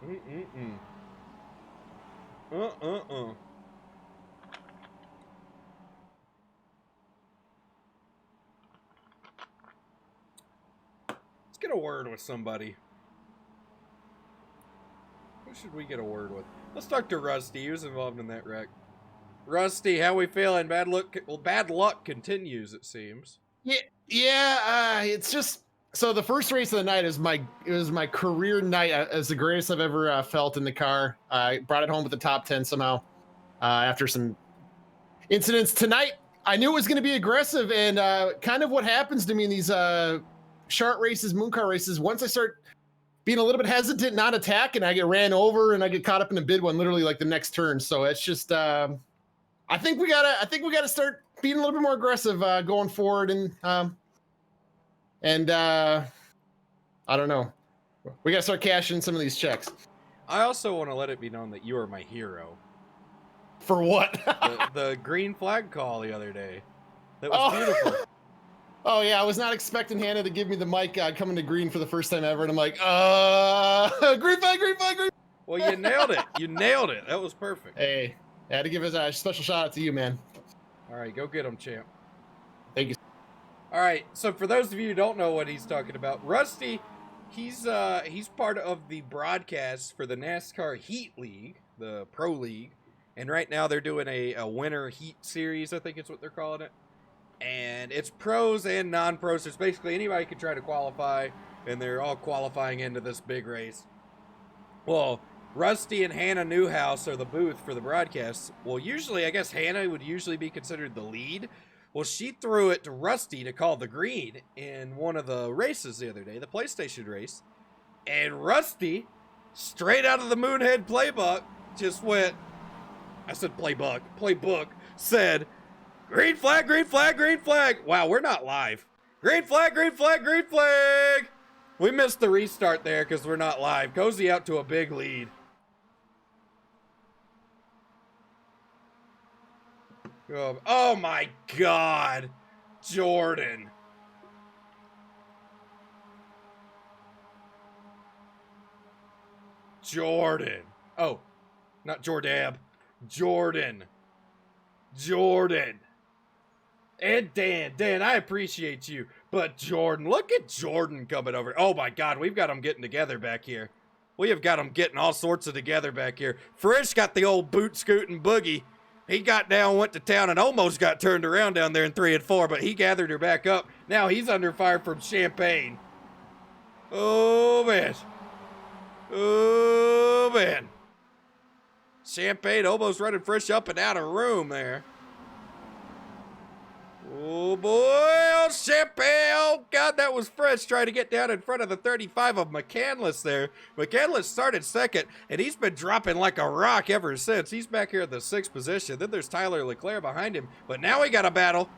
Let's get a word with somebody. Who should we get a word with? Let's talk to Rusty. He was involved in that wreck. Rusty, how we feeling? Bad luck. Well, bad luck continues. It seems. Yeah. It's just so the first race of the night was my career night as the greatest I've ever felt in the car. I brought it home with the top 10 somehow after some incidents tonight. I knew it was going to be aggressive, and kind of what happens to me in these short races, moon car races. Once I start being a little bit hesitant, not attacking, I get ran over, and I get caught up in a bid one literally like the next turn. So it's just. I think we gotta start being a little bit more aggressive going forward, and I don't know. We gotta start cashing some of these checks. I also want to let it be known that you are my hero. For what? the green flag call the other day. That was beautiful. Oh yeah, I was not expecting Hannah to give me the mic coming to green for the first time ever, and I'm like, green flag, green flag, green. Well, you nailed it. You nailed it. That was perfect. Hey. I had to give a special shout out to you, man. All right, go get him, champ. Thank you. All right, so for those of you who don't know what he's talking about, Rusty, he's part of the broadcast for the NASCAR Heat League, the Pro League, and right now they're doing a winter heat series, I think it's what they're calling it, and it's pros and non-pros. So it's basically anybody can try to qualify, and they're all qualifying into this big race. Well, Rusty and Hannah Newhouse are the booth for the broadcast. Well, usually, I guess Hannah would usually be considered the lead. Well, she threw it to Rusty to call the green in one of the races the other day, the PlayStation race. And Rusty, straight out of the Moonhead playbook, just went, I said playbook, said, green flag, green flag, green flag. Wow, we're not live. Green flag, green flag, green flag. We missed the restart there because we're not live. Cozy out to a big lead. Oh my God, Jordan. Jordan. Oh, not Jordab. Jordan. And Dan, I appreciate you. But Jordan, look at Jordan coming over. Oh my God, we've got them getting together back here. We have got them getting all sorts of together back here. Frisch got the old boot scooting boogie. He got down, went to town, and almost got turned around down there in 3 and 4, but he gathered her back up. Now he's under fire from Champagne. Oh, man. Oh, man. Champagne almost running Frisch up and out of room there. Oh, boy. Oh, Champagne. Oh, God, that was Frisch trying to get down in front of the 35 of McCandless there. McCandless started second, and he's been dropping like a rock ever since. He's back here at the 6th position. Then there's Tyler Leclerc behind him. But now we got a battle.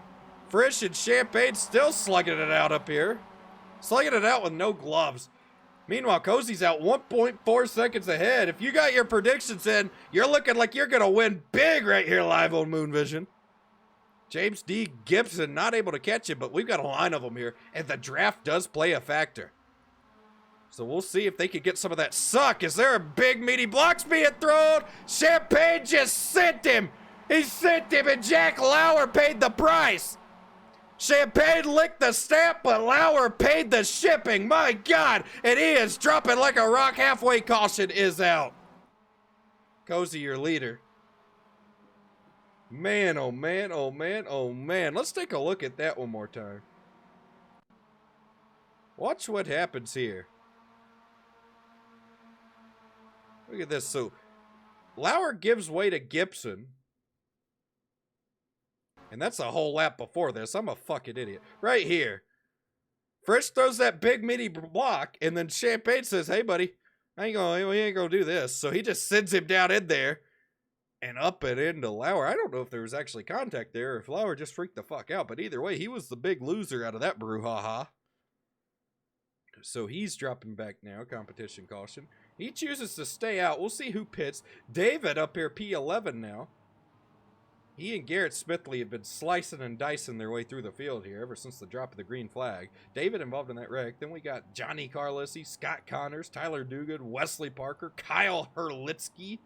Frisch and Champagne still slugging it out up here. Slugging it out with no gloves. Meanwhile, Cozy's out 1.4 seconds ahead. If you got your predictions in, you're looking like you're going to win big right here live on Moon Vision. James D. Gibson not able to catch him, but we've got a line of them here, and the draft does play a factor. So we'll see if they can get some of that suck. Is there a big meaty blocks being thrown? Champagne just sent him. He sent him, and Jack Lauer paid the price. Champagne licked the stamp, but Lauer paid the shipping. My God, and he is dropping like a rock. Halfway caution is out. Cozy, your leader. Man, oh man, oh man, oh man. Let's take a look at that one more time. Watch what happens here. Look at this. So, Lauer gives way to Gibson. And that's a whole lap before this. I'm a fucking idiot. Right here. Frisch throws that big meaty block, and then Champagne says, hey, buddy, we ain't gonna do this. So he just sends him down in there and up and into Lauer. I don't know if there was actually contact there or if Lauer just freaked the fuck out, but either way, he was the big loser out of that brouhaha. So he's dropping back now, competition caution. He chooses to stay out. We'll see who pits. David up here, P11 now. He and Garrett Smithley have been slicing and dicing their way through the field here ever since the drop of the green flag. David involved in that wreck. Then we got Johnny Carlisi, Scott Connors, Tyler Dugan, Wesley Parker, Kyle Herlitsky,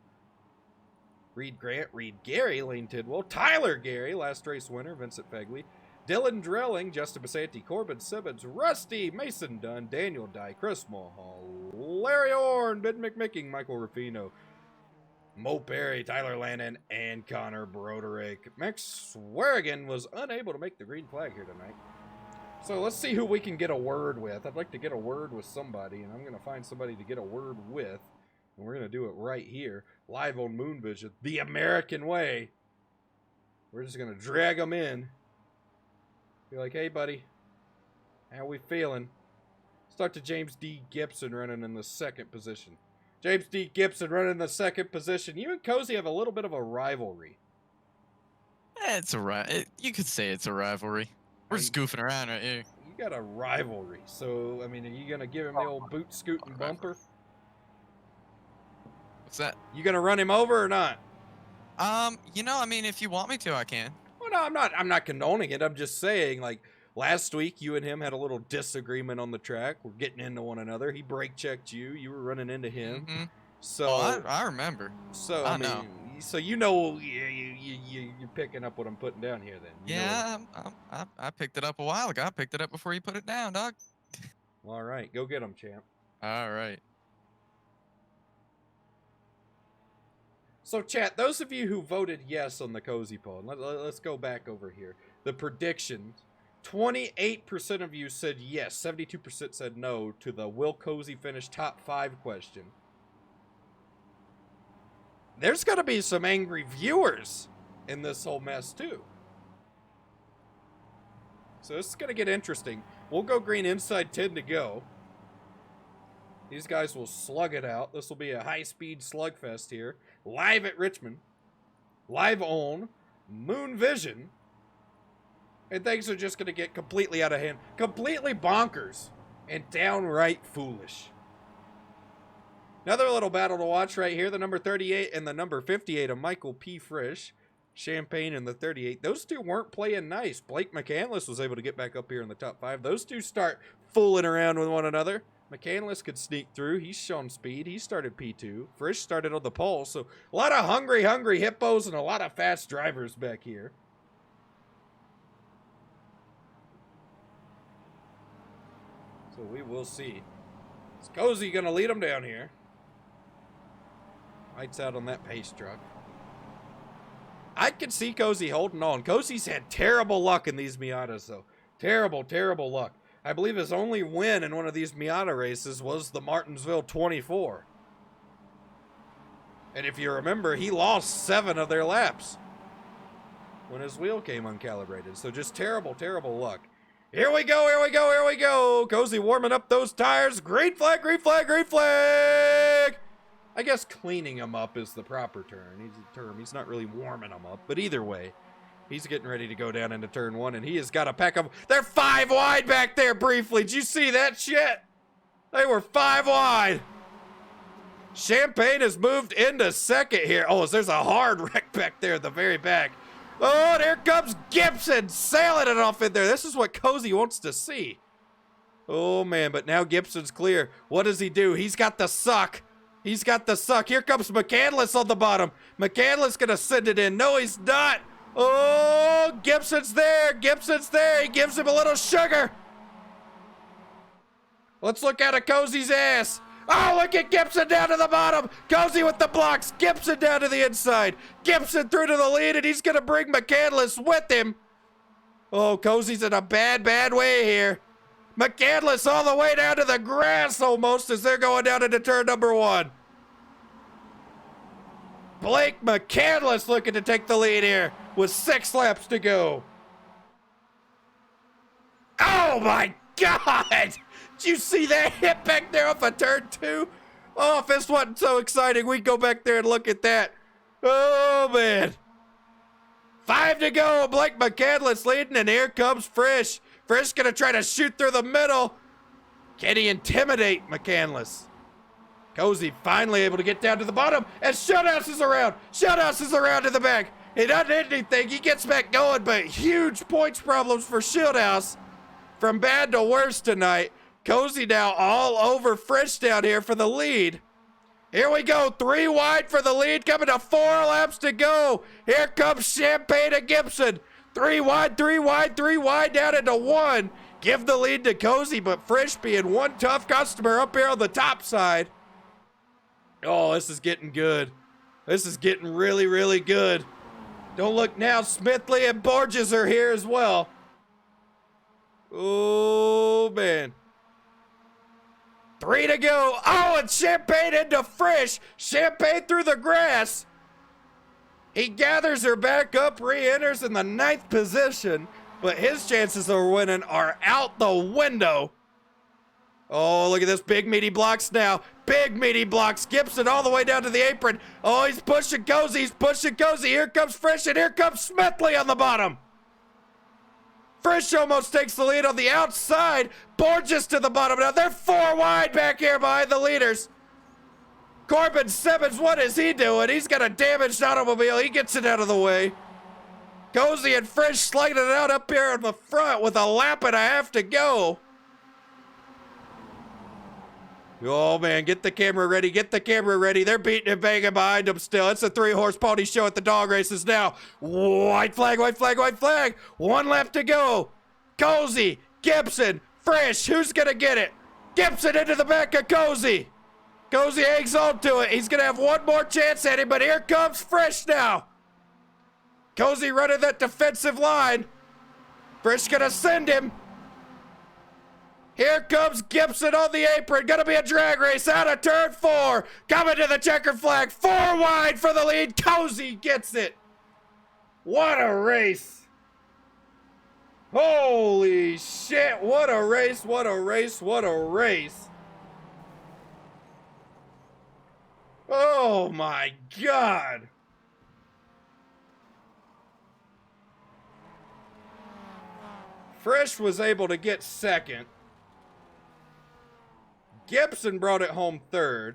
Reed Grant, Reed Gary, Lane Tidwell, Tyler Gary, last race winner, Vincent Fegley, Dylan Drilling, Justin Basanti, Corbin Simmons, Rusty, Mason Dunn, Daniel Dye, Chris Mulhall, Larry Orn, Ben McMicking, Michael Rufino, Mo Perry, Tyler Lannon, and Connor Broderick. Max Swearigan was unable to make the green flag here tonight. So let's see who we can get a word with. I'd like to get a word with somebody, and I'm going to find somebody to get a word with. And we're going to do it right here, live on Moon Vision, the American way. We're just going to drag them in. Be like, hey, buddy, how we feeling? Start to James D. Gibson running in the second position. James D. Gibson running in the second position. You and Cozy have a little bit of a rivalry. It's a you could say it's a rivalry. We're just goofing around right here. You got a rivalry. So, I mean, are you going to give him the old boot scooting bumper? What's that? You going to run him over or not? You know, I mean, if you want me to, I can. Well, no, I'm not condoning it. I'm just saying, like, last week, you and him had a little disagreement on the track. We're getting into one another. He brake checked you. You were running into him. Mm-hmm. So Oh, I remember. So I I mean, know. so you know, you're picking up what I'm putting down here. Then. You know Yeah, I picked it up a while ago. I picked it up before you put it down, dog. All right, go get him, champ. All right. So, chat, those of you who voted yes on the Cozy poll, let's go back over here. The predictions. 28% of you said yes, 72% said no to the will Cozy finish top 5 question. There's going to be some angry viewers in this whole mess, too. So this is going to get interesting. We'll go green inside 10 to go. These guys will slug it out. This will be a high-speed slugfest here. Live at Richmond. Live on Moon Vision. And things are just going to get completely out of hand. Completely bonkers. And downright foolish. Another little battle to watch right here. The number 38 and the number 58 of Michael P. Frisch. Champagne in the 38. Those two weren't playing nice. Blake McCandless was able to get back up here in the top 5. Those two start fooling around with one another. McCandless could sneak through. He's shown speed. He started P2. Frisch started on the pole. So a lot of hungry hippos and a lot of fast drivers back here. So we will see. Is Cozy going to lead them down here? Lights out on that pace truck. I can see Cozy holding on. Cozy's had terrible luck in these Miatas, though. Terrible, terrible luck. I believe his only win in one of these Miata races was the Martinsville 24. And if you remember, he lost 7 of their laps when his wheel came uncalibrated. So just terrible, terrible luck. Here we go, here we go, here we go. Cozy warming up those tires. Green flag, green flag, green flag. I guess cleaning them up is the proper term. He's not really warming them up, but either way, he's getting ready to go down into turn 1, and he has got a pack of... They're 5 wide back there briefly. Did you see that shit? They were 5 wide. Champagne has moved into second here. Oh, there's a hard wreck back there at the very back. Oh, and here comes Gibson sailing it off in there. This is what Cozy wants to see. Oh, man, but now Gibson's clear. What does he do? He's got the suck. He's got the suck. Here comes McCandless on the bottom. McCandless going to send it in. No, he's not. Oh, Gibson's there. Gibson's there. He gives him a little sugar. Let's look at Cozy's ass. Oh, look at Gibson down to the bottom. Cozy with the blocks. Gibson down to the inside. Gibson through to the lead, and he's going to bring McCandless with him. Oh, Cozy's in a bad, bad way here. McCandless all the way down to the grass almost as they're going down into turn number 1. Blake McCandless looking to take the lead here with 6 laps to go. Oh my God! Did you see that hit back there off of turn 2? Oh, if this wasn't so exciting, we'd go back there and look at that. Oh man. 5 to go. Blake McCandless leading, and here comes Frisch. Frisch gonna try to shoot through the middle. Can he intimidate McCandless? Cozy finally able to get down to the bottom, and Shuthouse is around. Shuthouse is around to the back. He doesn't hit anything. He gets back going, but huge points problems for Shieldhouse. From bad to worse tonight. Cozy now all over Frisch down here for the lead. Here we go, 3 wide for the lead, coming to 4 laps to go. Here comes Champagne and Gibson. 3 wide, 3 wide, 3 wide down into 1. Give the lead to Cozy, but Frisch being one tough customer up here on the top side. Oh, this is getting good. This is getting really, really good. Don't look now, Smithley and Borges are here as well. Oh, man. 3 to go. Oh, and Champagne into Frisch. Champagne through the grass. He gathers her back up, re-enters in the 9th position, but his chances of winning are out the window. Oh, look at this. Big meaty blocks now. Big meaty blocks. Gibson all the way down to the apron. Oh, he's pushing Cozy. He's pushing Cozy. Here comes Frisch, and here comes Smithley on the bottom. Frisch almost takes the lead on the outside. Borges to the bottom. Now they're 4 wide back here behind the leaders. Corbin Simmons, what is he doing? He's got a damaged automobile. He gets it out of the way. Cozy and Frisch sliding it out up here in the front with a lap and a half to go. Oh, man, get the camera ready. Get the camera ready. They're beating and banging behind them still. It's a 3-horse pony show at the dog races now. White flag, white flag, white flag. 1 lap to go. Cozy, Gibson, Frisch. Who's going to get it? Gibson into the back of Cozy. Cozy hangs on to it. He's going to have one more chance at him, but here comes Frisch now. Cozy running that defensive line. Frisch going to send him. Here comes Gibson on the apron. Gonna be a drag race out of turn 4. Coming to the checker flag. 4 wide for the lead. Cozy gets it. What a race. Holy shit. What a race. What a race. What a race. Oh my God. Frisch was able to get 2nd. Gibson brought it home 3rd.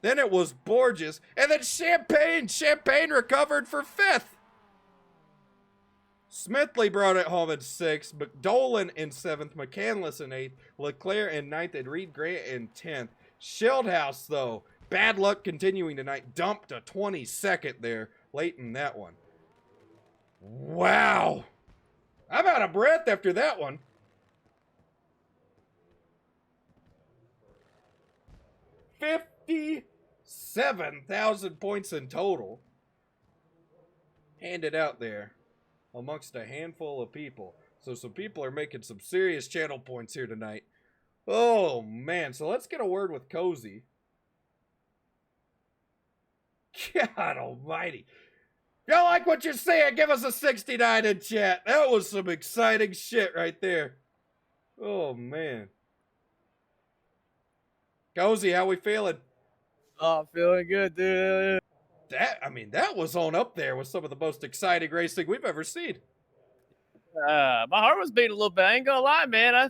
Then it was Borges. And then Champagne. Champagne recovered for 5th. Smithley brought it home in 6th. McDolan in 7th. McCandless in 8th. Leclerc in 9th. And Reed Grant in 10th. Shieldhouse, though, bad luck continuing tonight. Dumped a 22nd there late in that one. Wow. I'm out of breath after that one. 57,000 points in total handed out there amongst a handful of people. So some people are making some serious channel points here tonight. Oh, man. So let's get a word with Cozy. God almighty. If you like what you're saying, give us a 69 in chat. That was some exciting shit right there. Oh, man. Cozy, how we feeling? Oh, feeling good, dude. That was on up there with some of the most exciting racing we've ever seen. My heart was beating a little bit. I ain't gonna lie, man. I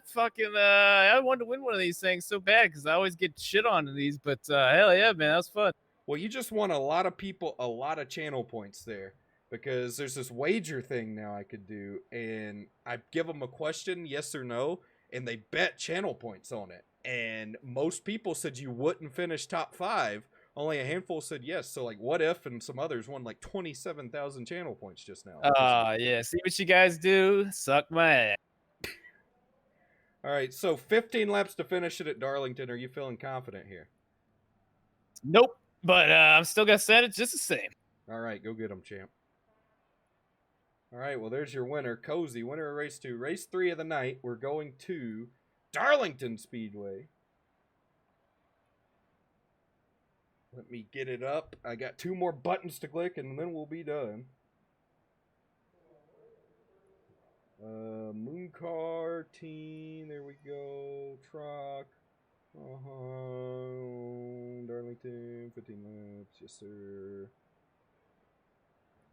wanted to win one of these things so bad because I always get shit on these. But hell yeah, man, that was fun. Well, you just won a lot of people a lot of channel points there because there's this wager thing now I could do, and I give them a question, yes or no, and they bet channel points on it. And most people said you wouldn't finish top 5. Only a handful said yes. So, like, What If and some others won like 27,000 channel points just now. Yeah. See what you guys do? Suck my ass. All right. So, 15 laps to finish it at Darlington. Are you feeling confident here? Nope. But I'm still gonna set it just the same. All right. Go get them, champ. All right. Well, there's your winner, Cozy. Winner of race 2. Race 3 of the night. We're going to Darlington Speedway. Let me get it up. I got 2 more buttons to click and then we'll be done. Moon car, teen, there we go. Truck. Darlington, 15 laps. Yes, sir.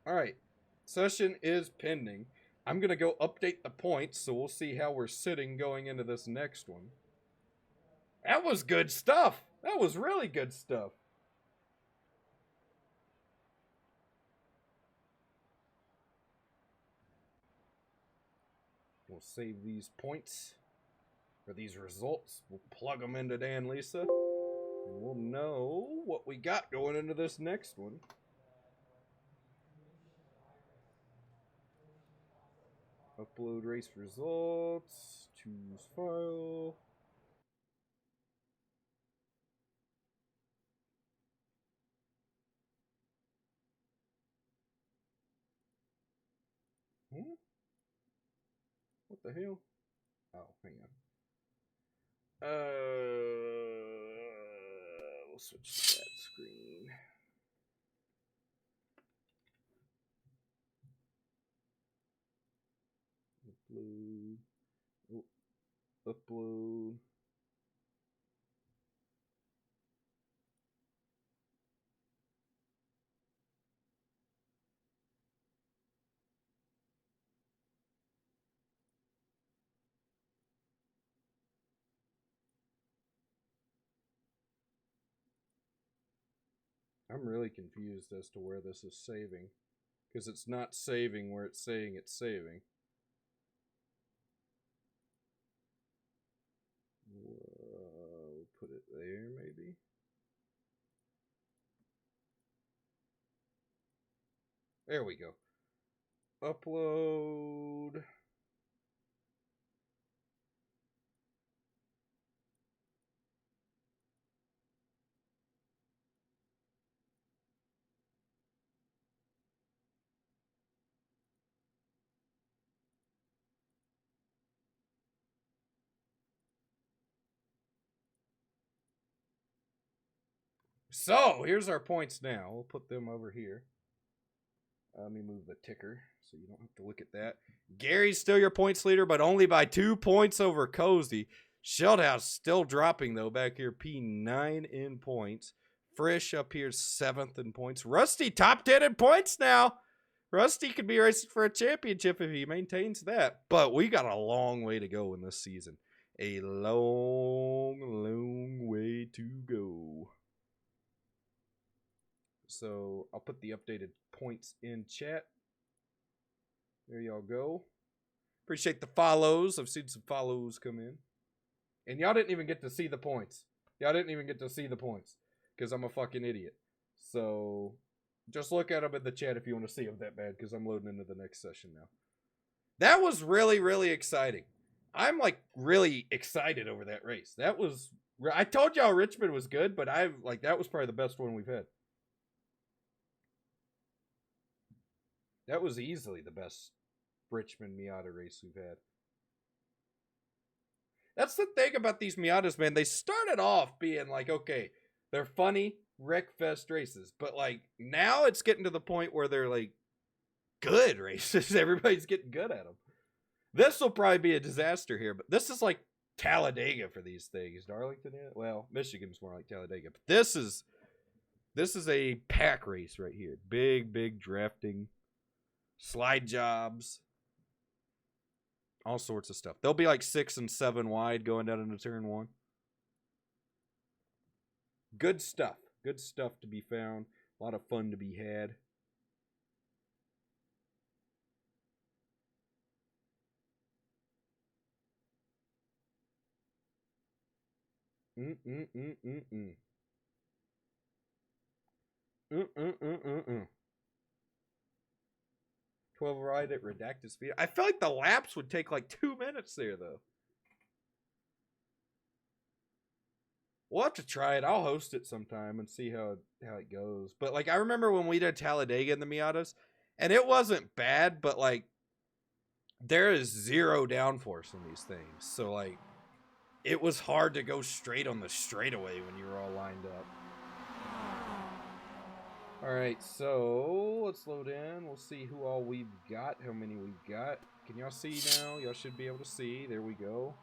Alright. Session is pending. I'm going to go update the points, so we'll see how we're sitting going into this next one. That was good stuff. That was really good stuff. We'll save these points, or these results. We'll plug them into Dan Lisa, and we'll know what we got going into this next one. Upload race results, choose file. What the hell? Oh, hang on. We'll switch to that screen. Upload. Oh, upload. I'm really confused as to where this is saving, because it's not saving where it's saying it's saving. We'll put it there, maybe. There we go. Upload. So, here's our points now. We'll put them over here. Let me move the ticker so you don't have to look at that. Gary's still your points leader, but only by 2 points over Cozy. Sheldhouse still dropping, though, back here. P9 in points. Frisch up here 7th in points. Rusty top 10 in points now. Rusty could be racing for a championship if he maintains that. But we got a long way to go in this season. A long, long way to go. So I'll put the updated points in chat. There y'all go. Appreciate the follows. I've seen some follows come in. And y'all didn't even get to see the points. Y'all didn't even get to see the points. Because I'm a fucking idiot. So just look at them in the chat if you want to see them that bad. Because I'm loading into the next session now. That was really, really exciting. I'm like really excited over that race. That was... I told y'all Richmond was good. But that was probably the best one we've had. That was easily the best Richmond Miata race we've had. That's the thing about these Miatas, man. They started off being like, okay, they're funny, wreckfest races. But like now it's getting to the point where they're like good races. Everybody's getting good at them. This will probably be a disaster here, but this is like Talladega for these things. Darlington, well, Michigan's more like Talladega. But this is a pack race right here. Big, big drafting. Slide jobs, all sorts of stuff. They'll be like 6 and 7 wide going down into turn 1. Good stuff. Good stuff to be found. A lot of fun to be had. Mm-mm-mm-mm-mm. 12 ride at redacted speed. I feel like the laps would take like 2 minutes there, though. We'll have to try it. I'll host it sometime and see how it goes. But like I remember when we did Talladega in the Miatas, and it wasn't bad, but like there is zero downforce in these things. So like it was hard to go straight on the straightaway when you were all lined up. Alright, so let's load in. We'll see who all we've got, how many we've got. Can y'all see now? Y'all should be able to see. There we go.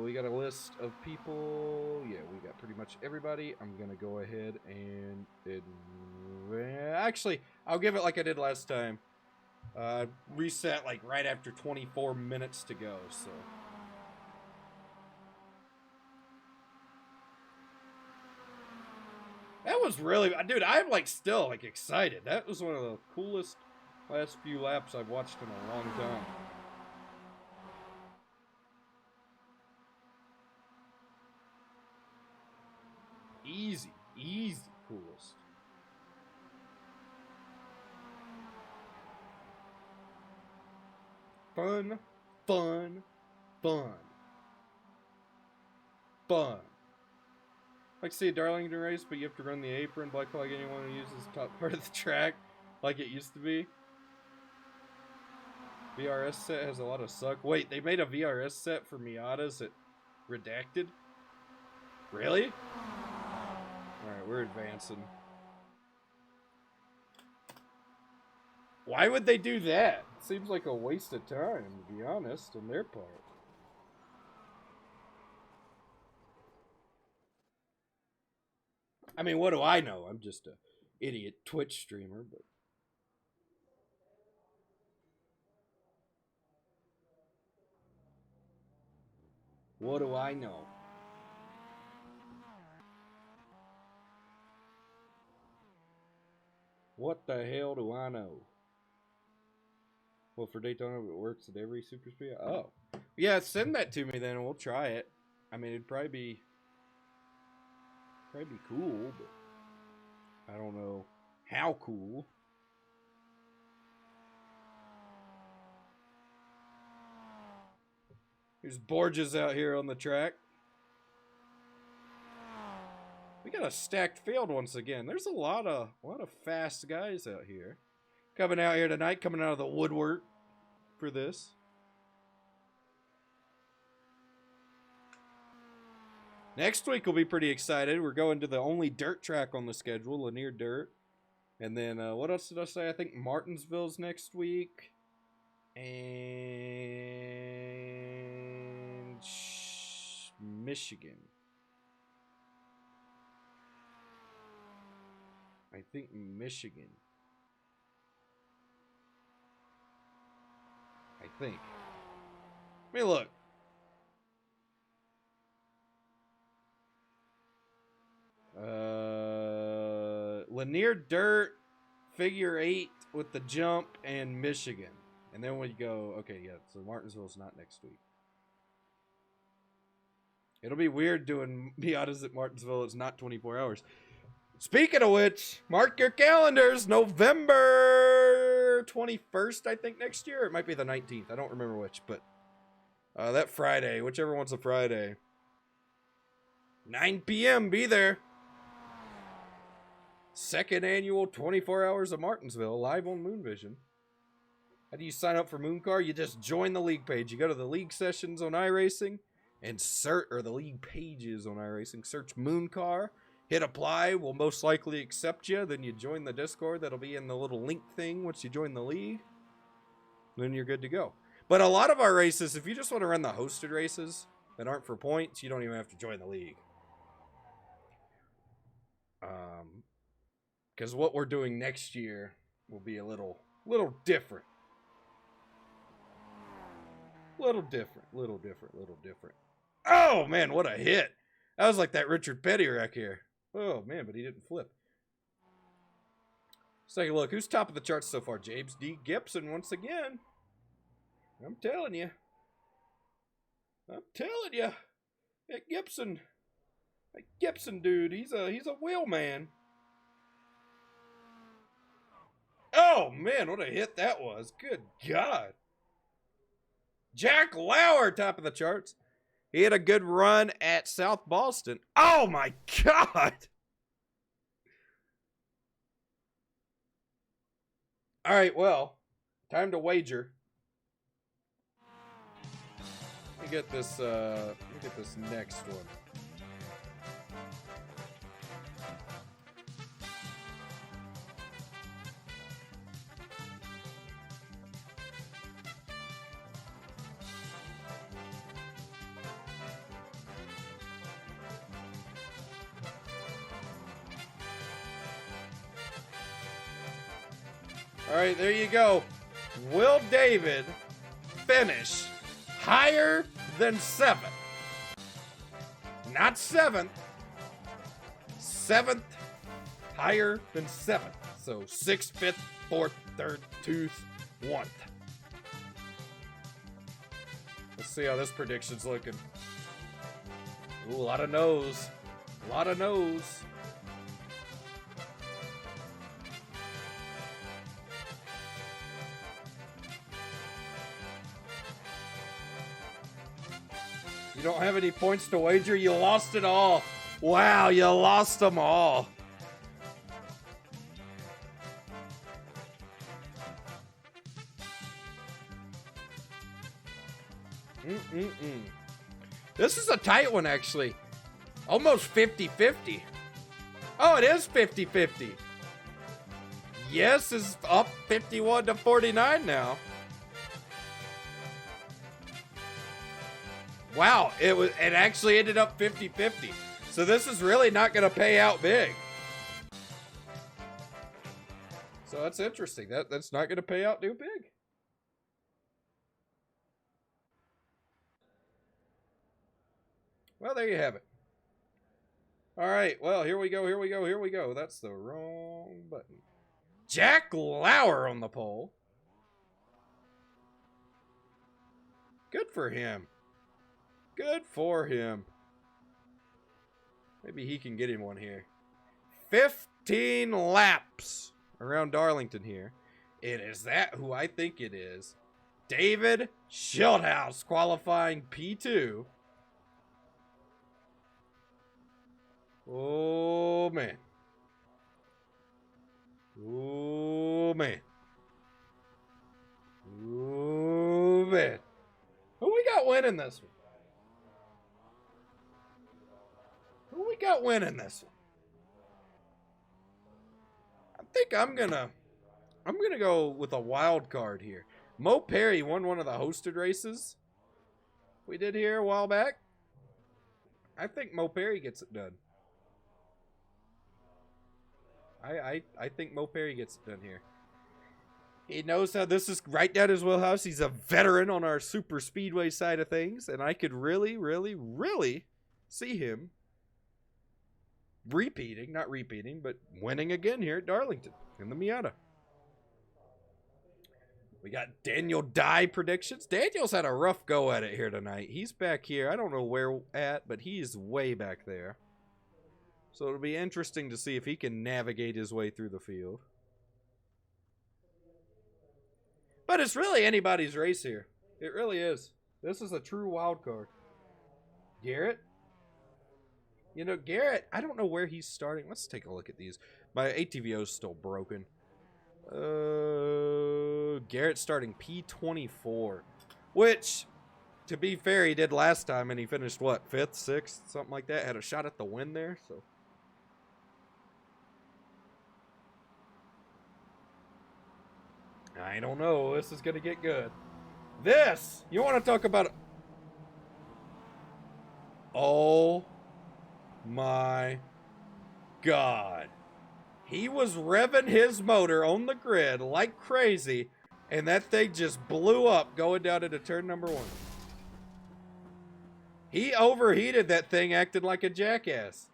We got a list of people. Yeah, we got pretty much everybody. I'm gonna go ahead and actually, I'll give it like I did last time. Reset like right after 24 minutes to go, so. That was really, dude, I'm like still like excited. That was one of the coolest last few laps I've watched in a long time. Easy, easy coolest. Fun, fun, fun. Fun. Like to see a Darlington race, but you have to run the apron. Black flag anyone who uses the top part of the track like it used to be. VRS set has a lot of suck. Wait, they made a VRS set for Miatas at Redacted? Really? Alright, we're advancing. Why would they do that? Seems like a waste of time, to be honest, on their part. I mean, what do I know? I'm just a idiot Twitch streamer, but... What do I know? What the hell do I know? Well, for Daytona, it works at every super speed. Oh. Yeah, send that to me then, and we'll try it. I mean, it'd probably be cool, but I don't know how cool. There's Borges out here on the track. We got a stacked field once again. There's a lot of fast guys out here. Coming out here tonight, coming out of the woodwork for this. Next week will be pretty excited. We're going to the only dirt track on the schedule, Lanier Dirt. And then, what else did I say? I think Martinsville's next week. And Michigan. I think Michigan. I think. Let me look. Lanier Dirt, Figure 8 with the jump, and Michigan. And then we go, okay, yeah, so Martinsville's not next week. It'll be weird doing Miatas at Martinsville. It's not 24 hours. Speaking of which, mark your calendars. November 21st, I think, next year. It might be the 19th. I don't remember which, but that Friday, whichever one's a Friday. 9 p.m., be there. Second annual 24 Hours of Martinsville, live on Moonvision. How do you sign up for Mooncar? You just join the league page. You go to the league sessions on iRacing and search, or the league pages on iRacing. Search Mooncar. Hit apply. We'll most likely accept you. Then you join the Discord. That'll be in the little link thing once you join the league. Then you're good to go. But a lot of our races, if you just want to run the hosted races that aren't for points, you don't even have to join the league. Because what we're doing next year will be a little different. Little different. Oh, man, what a hit. That was like that Richard Petty wreck here. Oh, man, but he didn't flip. Let's take a look. Who's top of the charts so far? James D. Gibson once again. I'm telling you. That Gibson dude, he's a wheel man. Oh, man, what a hit that was. Good God. Jack Lauer, top of the charts. He had a good run at South Boston. Oh, my God. All right, well, time to wager. get this. Let me get this next one. All right, there you go. Will David finish higher than 7th? Not 7th. 7th higher than 7th. So 6th, 5th, 4th, 3rd, 2nd, 1st. Let's see how this prediction's looking. Ooh, a lot of no's. A lot of no's. You don't have any points to wager? You lost it all. Wow, you lost them all. This is a tight one, actually. Almost 50-50. Oh, it is 50-50. Yes is up 51-49 now. Wow, it actually ended up 50-50. So this is really not going to pay out big. So that's interesting. That's not going to pay out too big. Well, there you have it. All right, well, here we go. That's the wrong button. Jack Lauer on the pole. Good for him. Good for him. Maybe he can get him one here. 15 laps around Darlington here. It is that who I think it is. David Schildhouse qualifying P2. Oh, man. Oh, man. Oh, man. Who we got winning this one? Who we got winning this one? I think I'm gonna go with a wild card here. Mo Perry won one of the hosted races we did here a while back. I think Mo Perry gets it done. I think Mo Perry gets it done here. He knows how this is right down his wheelhouse. He's a veteran on our super speedway side of things, and I could really, really, really see him not repeating, but winning again here at Darlington in the Miata. We got Daniel Dye predictions. Daniel's had a rough go at it here tonight. He's back here. I don't know where at, but he's way back there. So it'll be interesting to see if he can navigate his way through the field. But it's really anybody's race here. It really is. This is a true wild card. Garrett? You know, Garrett, I don't know where he's starting. Let's take a look at these. My ATVO is still broken. Garrett's starting P24. Which, to be fair, he did last time, and he finished, what, 5th, 6th, something like that. Had a shot at the win there, so. I don't know. This is going to get good. This, you want to talk about... Oh my God. He was revving his motor on the grid like crazy, and that thing just blew up going down into turn number 1. He overheated that thing, acting like a jackass.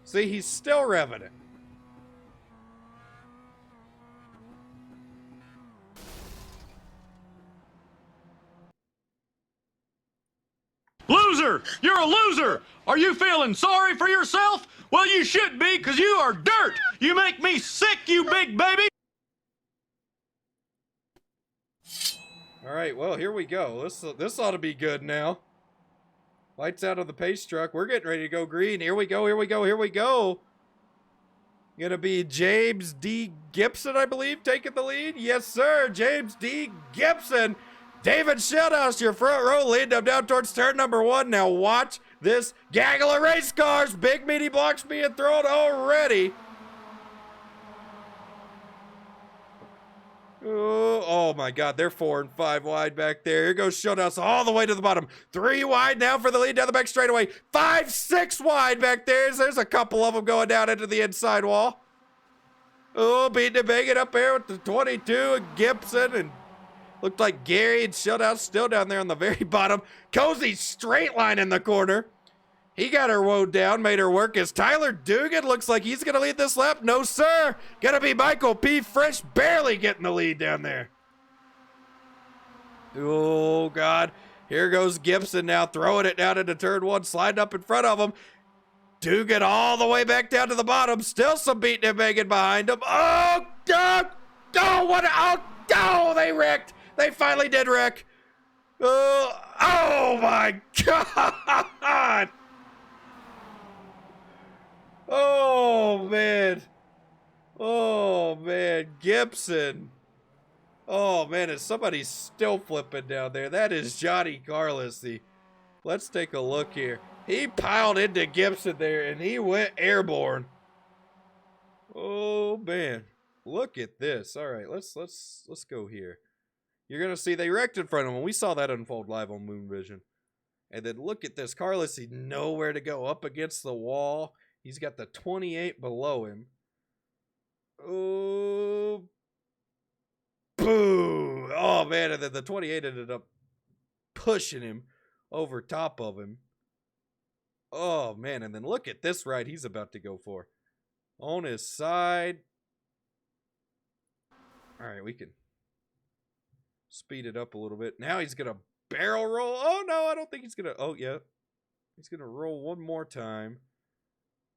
See, he's still revving it. Loser! You're a loser! Are you feeling sorry for yourself? Well, you should be, because you are dirt! You make me sick, you big baby! All right, well, here we go. This ought to be good now. Lights out of the pace truck. We're getting ready to go green. Here we go, here we go, here we go. Gonna be James D. Gibson, I believe, taking the lead. Yes, sir. James D. Gibson. David Shieldhouse, your front row, leading them down towards turn number 1. Now watch this gaggle of race cars. Big meaty blocks being thrown already. Oh my God, they're 4 and 5 wide back there. Here goes Shieldhouse all the way to the bottom. 3 wide now for the lead down the back straightaway. 5, 6 wide back there. There's a couple of them going down into the inside wall. Oh, beating and banging up there with the 22 and Gibson, and looked like Gary and Shieldhouse still down there on the very bottom. Cozy straight line in the corner. He got her woed down, made her work as Tyler Dugan looks like he's going to lead this lap. No, sir. Going to be Michael P. Fresh barely getting the lead down there. Oh, God. Here goes Gibson now throwing it down into turn 1, sliding up in front of him. Dugan all the way back down to the bottom. Still some beating and banging behind him. Oh, God. Oh, what? Oh, they wrecked. They finally did wreck. Oh, my God. Oh, man. Oh, man. Gibson. Oh, man. Is somebody still flipping down there? That is Johnny Carlos. Let's take a look here. He piled into Gibson there, and he went airborne. Oh, man. Look at this. All right, let's go here. You're going to see they wrecked in front of him. We saw that unfold live on Moon Vision. And then look at this. Carlos, he nowhere to go, up against the wall. He's got the 28 below him. Oh, boo. Oh, man. And then the 28 ended up pushing him over top of him. Oh, man. And then look at this ride he's about to go for. On his side. All right, we can speed it up a little bit. Now he's going to barrel roll. Oh, no, I don't think he's going to. Oh, yeah. He's going to roll one more time.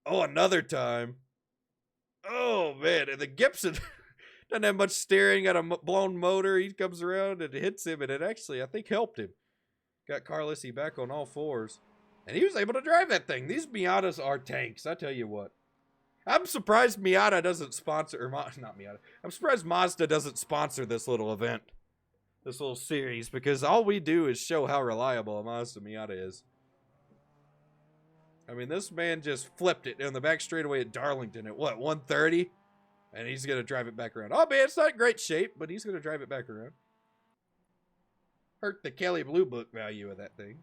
Oh, another time. Oh, man. And the Gibson doesn't have much steering. Got a blown motor. He comes around and hits him. And it actually, I think, helped him. Got Carlisi back on all fours. And he was able to drive that thing. These Miatas are tanks. I tell you what. I'm surprised Miata doesn't sponsor, or not Miata. I'm surprised Mazda doesn't sponsor this little event. This little series. Because all we do is show how reliable a Mazda Miata is. I mean, this man just flipped it in the back straightaway at Darlington at what, 130? And he's going to drive it back around. Oh, man, it's not in great shape, but he's going to drive it back around. Hurt the Kelly Blue Book value of that thing.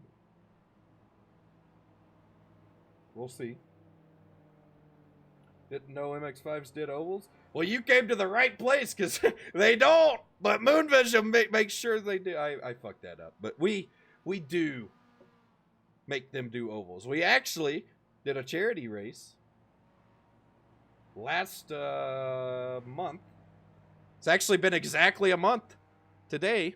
We'll see. Didn't know MX-5s did ovals? Well, you came to the right place, because they don't. But Moon Vision makes sure they do. I fucked that up. But we do make them do ovals. We actually did a charity race last month. It's actually been exactly a month today.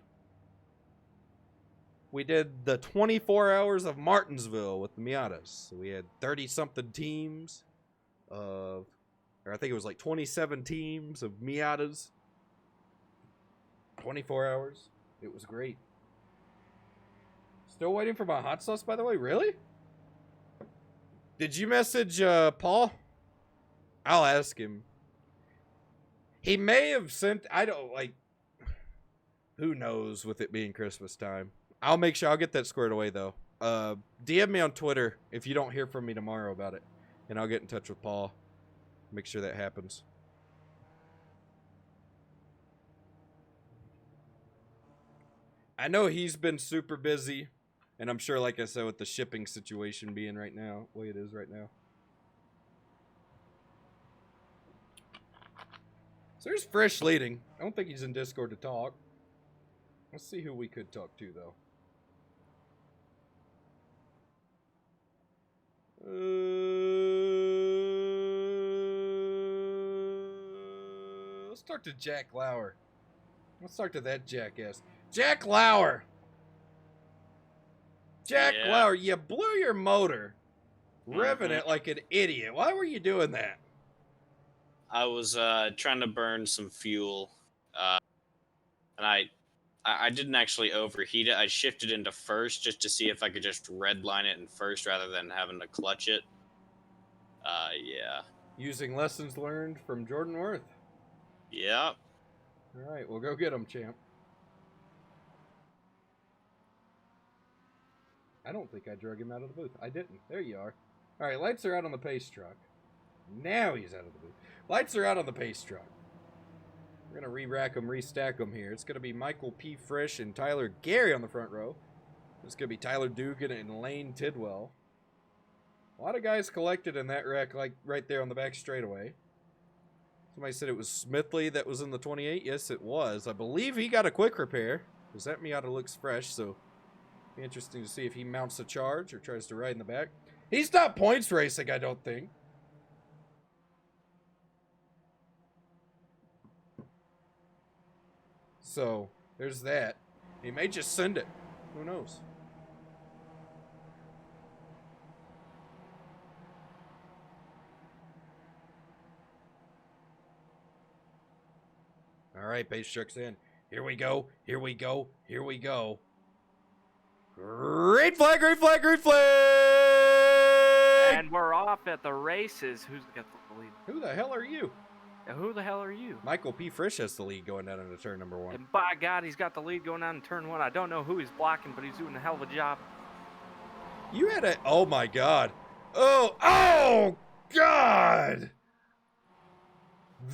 We did the 24 hours of Martinsville with the Miatas. So we had 30-something teams of, or I think it was like 27 teams of Miatas. 24 hours. It was great. Still waiting for my hot sauce, by the way? Really? Did you message Paul? I'll ask him. He may have sent, I don't, like, who knows with it being Christmas time. I'll make sure, I'll get that squared away, though. DM me on Twitter if you don't hear from me tomorrow about it. And I'll get in touch with Paul. Make sure that happens. I know he's been super busy. And I'm sure, like I said, with the shipping situation being right now, the way it is right now. So there's Fresh leading. I don't think he's in Discord to talk. Let's see who we could talk to, though. Let's talk to Jack Lauer. Let's talk to that jackass. Jack Lauer! Jack Lauer, you blew your motor. Revving it like an idiot. Why were you doing that? I was trying to burn some fuel. And I didn't actually overheat it. I shifted into first just to see if I could just redline it in first rather than having to clutch it. Yeah. Using lessons learned from Jordan Worth. Yep. All right, we'll go get him, champ. I don't think I drug him out of the booth. I didn't. There you are. All right, lights are out on the pace truck. Now he's out of the booth. Lights are out on the pace truck. We're going to re-rack them, restack them here. It's going to be Michael P. Frisch and Tyler Gary on the front row. It's going to be Tyler Dugan and Lane Tidwell. A lot of guys collected in that wreck, like right there on the back straightaway. Somebody said it was Smithley that was in the 28. Yes, it was. I believe he got a quick repair, because that Miata looks fresh, so be interesting to see if he mounts a charge or tries to ride in the back. He's not points racing, I don't think. So, there's that. He may just send it. Who knows? All right, base truck's in. Here we go. Here we go. Here we go. Green flag, green flag, green flag! And we're off at the races. Who's got the lead? Who the hell are you? Who the hell are you? Michael P. Frisch has the lead going down into turn number 1. And by God, he's got the lead going on in turn 1. I don't know who he's blocking, but he's doing a hell of a job. You had a... Oh, my God. Oh, God!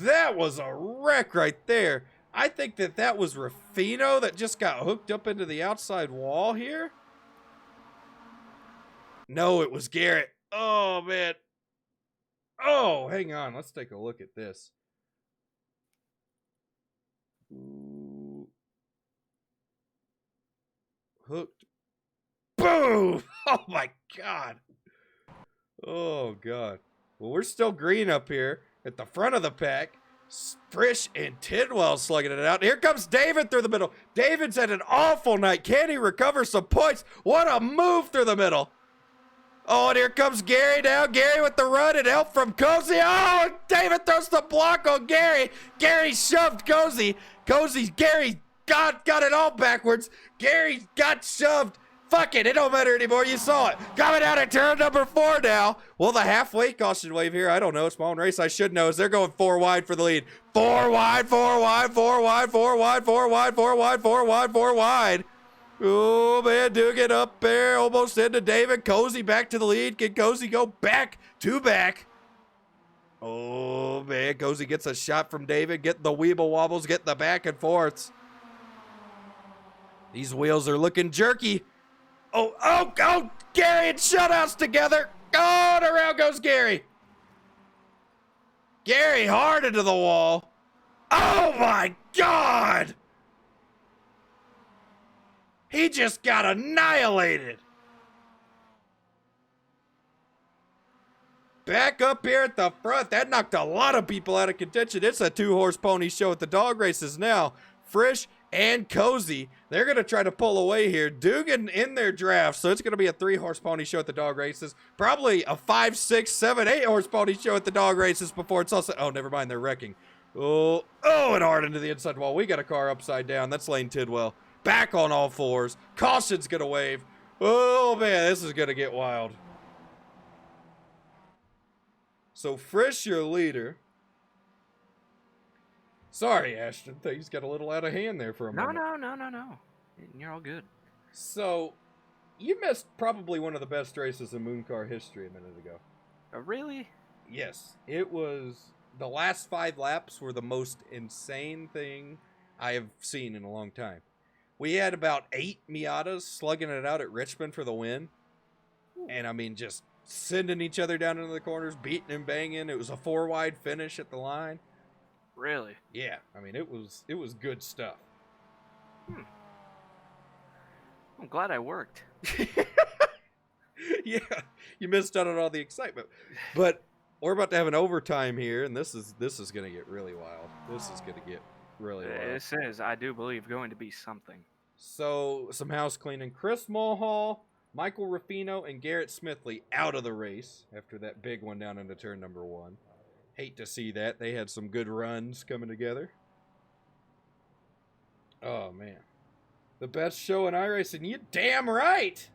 That was a wreck right there. I think that was Ruffino that just got hooked up into the outside wall here. No, it was Garrett. Oh, man. Oh, hang on. Let's take a look at this. Ooh. Hooked. Boom! Oh, my God. Oh, God. Well, we're still green up here at the front of the pack. Frisch and Tidwell slugging it out. Here comes David through the middle. David's had an awful night. Can he recover some points? What a move through the middle. Oh, and here comes Gary now. Gary with the run and help from Cozy. Oh, and David throws the block on Gary. Gary shoved Cozy. Gary got it all backwards. Gary got shoved. Fuck it don't matter anymore. You saw it. Coming out at turn number 4 now. Well, the halfway caution wave here. I don't know. It's my own race. I should know. As they're going 4 wide for the lead. 4 wide, 4 wide, 4 wide, 4 wide, 4 wide, 4 wide, 4 wide, 4 wide. Oh, man, Dugan up there, almost into David. Cozy back to the lead. Can Cozy go back to back? Oh, man, Cozy gets a shot from David. Getting the weeble wobbles, getting the back and forths. These wheels are looking jerky. Oh, Gary and Shutouts together. Oh, and around goes Gary. Gary hard into the wall. Oh, my God. He just got annihilated. Back up here at the front. That knocked a lot of people out of contention. It's a 2-horse pony show at the dog races now. Frisch and Cozy. They're going to try to pull away here. Dugan in their draft, so it's going to be a 3-horse pony show at the dog races. Probably a 5, 6, 7, 8-horse pony show at the dog races before it's also... Oh, never mind. They're wrecking. Oh, and hard into the inside wall. We got a car upside down. That's Lane Tidwell. Back on all 4s. Caution's going to wave. Oh, man, this is going to get wild. So, Frisch, your leader. Sorry, Ashton. Things got a little out of hand there for a moment. No. You're all good. So, you missed probably one of the best races in Moon Car history a minute ago. Really? Yes. It was... The last 5 laps were the most insane thing I have seen in a long time. We had about 8 Miatas slugging it out at Richmond for the win. And, I mean, just sending each other down into the corners, beating and banging. It was a 4-wide finish at the line. Really? Yeah. I mean, it was good stuff. I'm glad I worked. Yeah. You missed out on all the excitement. But we're about to have an overtime here, and this is going to get really wild. This is going to get really wild. This is, I do believe, going to be something. So, some house cleaning. Chris Mulhall, Michael Ruffino, and Garrett Smithley out of the race after that big one down into turn number 1. Hate to see that. They had some good runs coming together. Oh, man. The best show in iRacing. You damn right.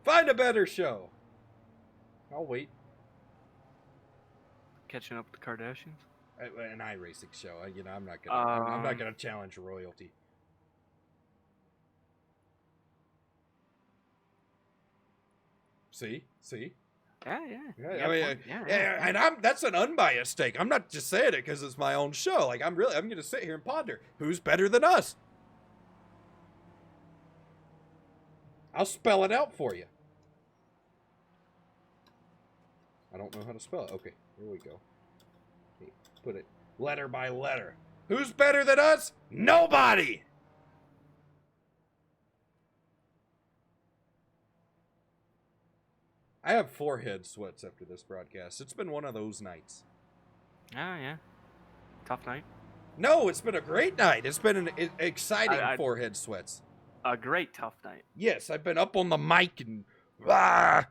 Find a better show. I'll wait. catching up with the Kardashians? An iRacing show. You know, I'm not gonna challenge royalty. See? Yeah. I mean, and that's an unbiased take. I'm not just saying it because it's my own show. Like, I'm gonna sit here and ponder who's better than us. I'll spell it out for you. I don't know how to spell it. Okay, here we go. Put it letter by letter. Who's better than us? Nobody! I have forehead sweats after this broadcast. It's been one of those nights. Oh, yeah. Tough night. No, it's been a great night. It's been an exciting forehead sweats. A great tough night. Yes, I've been up on the mic and... Rah!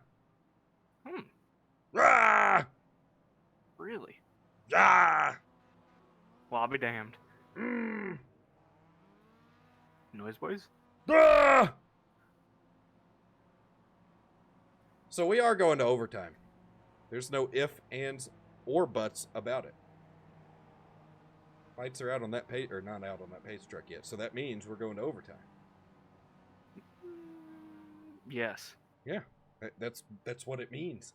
Rah! Really? Ah! Well, I'll be damned. Mm. Noise boys? Ah! So we are going to overtime. There's no if, ands, or buts about it. Lights are out on that pace, or not out on that pace truck yet, so that means we're going to overtime. Yes. Yeah, that's what it means.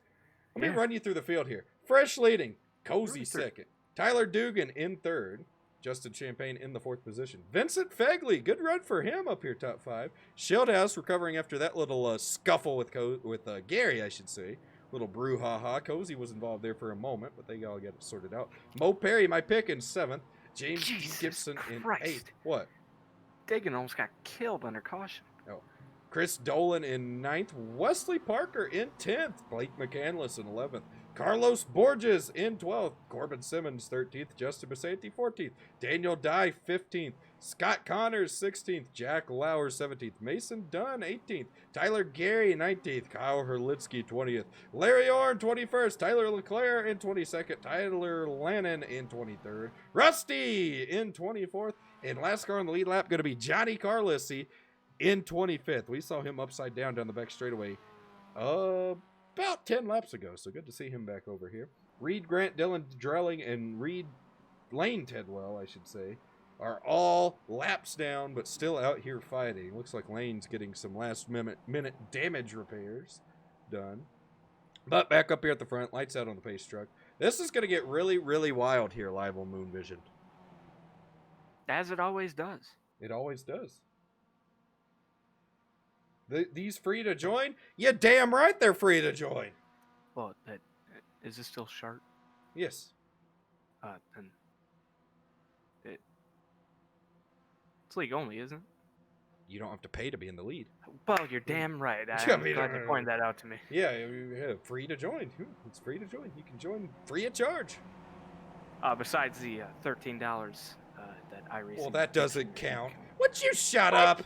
Let me run you through the field here. Fresh leading, Cozy second, Tyler Dugan in third, Justin Champagne in the fourth position. Vincent Fegley, good run for him up here, top five. Shieldhouse recovering after that little scuffle with Gary, I should say. Little brouhaha. Cozy was involved there for a moment, but they all get it sorted out. Mo Perry, my pick, in seventh. James Gibson in eighth. What? Dagan almost got killed under caution. Oh. Chris Dolan in ninth. Wesley Parker in 10th. Blake McCandless in 11th. Carlos Borges in 12th. Corbin Simmons 13th. Justin Basanti 14th. Daniel Dye 15th. Scott Connors 16th. Jack Lauer 17th. Mason Dunn 18th. Tyler Gary 19th. Kyle Herlitsky 20th. Larry Orr 21st. Tyler LeClaire in 22nd. Tyler Lannon in 23rd. Rusty in 24th. And last car on the lead lap going to be Johnny Carlisi in 25th. We saw him upside down the back straightaway about 10 laps ago, so good to see him back over here. Reed Grant, Dylan Drelling, and Lane Tedwell, I should say, are all laps down, but still out here fighting. Looks like Lane's getting some last-minute damage repairs done. But back up here at the front, lights out on the pace truck. This is going to get really, really wild here live on Moon Vision. As it always does. It always does. These free to join? Yeah, damn right they're free to join. Well, is this still Shark? Yes. Then it's league only, isn't it? You don't have to pay to be in the lead. Well, you're damn right. I'm glad you pointed that out to me. Yeah, free to join. It's free to join. You can join free of charge. Besides the $13 that iRacing. Well, that doesn't count. Would you shut up?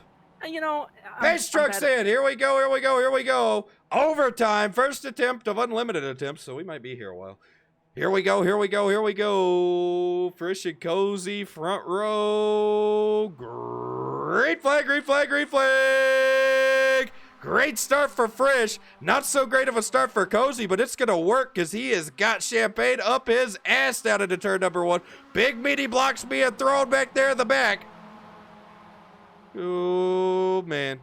You know, pace truck's in. Here we go. Overtime. First attempt of unlimited attempts, so we might be here a while. Here we go. Frisch and Cozy, front row. Green flag. Great start for Frisch. Not so great of a start for Cozy, but it's going to work because he has got Champagne up his ass down into turn number one. Big meaty blocks being thrown back there in the back. Oh, man.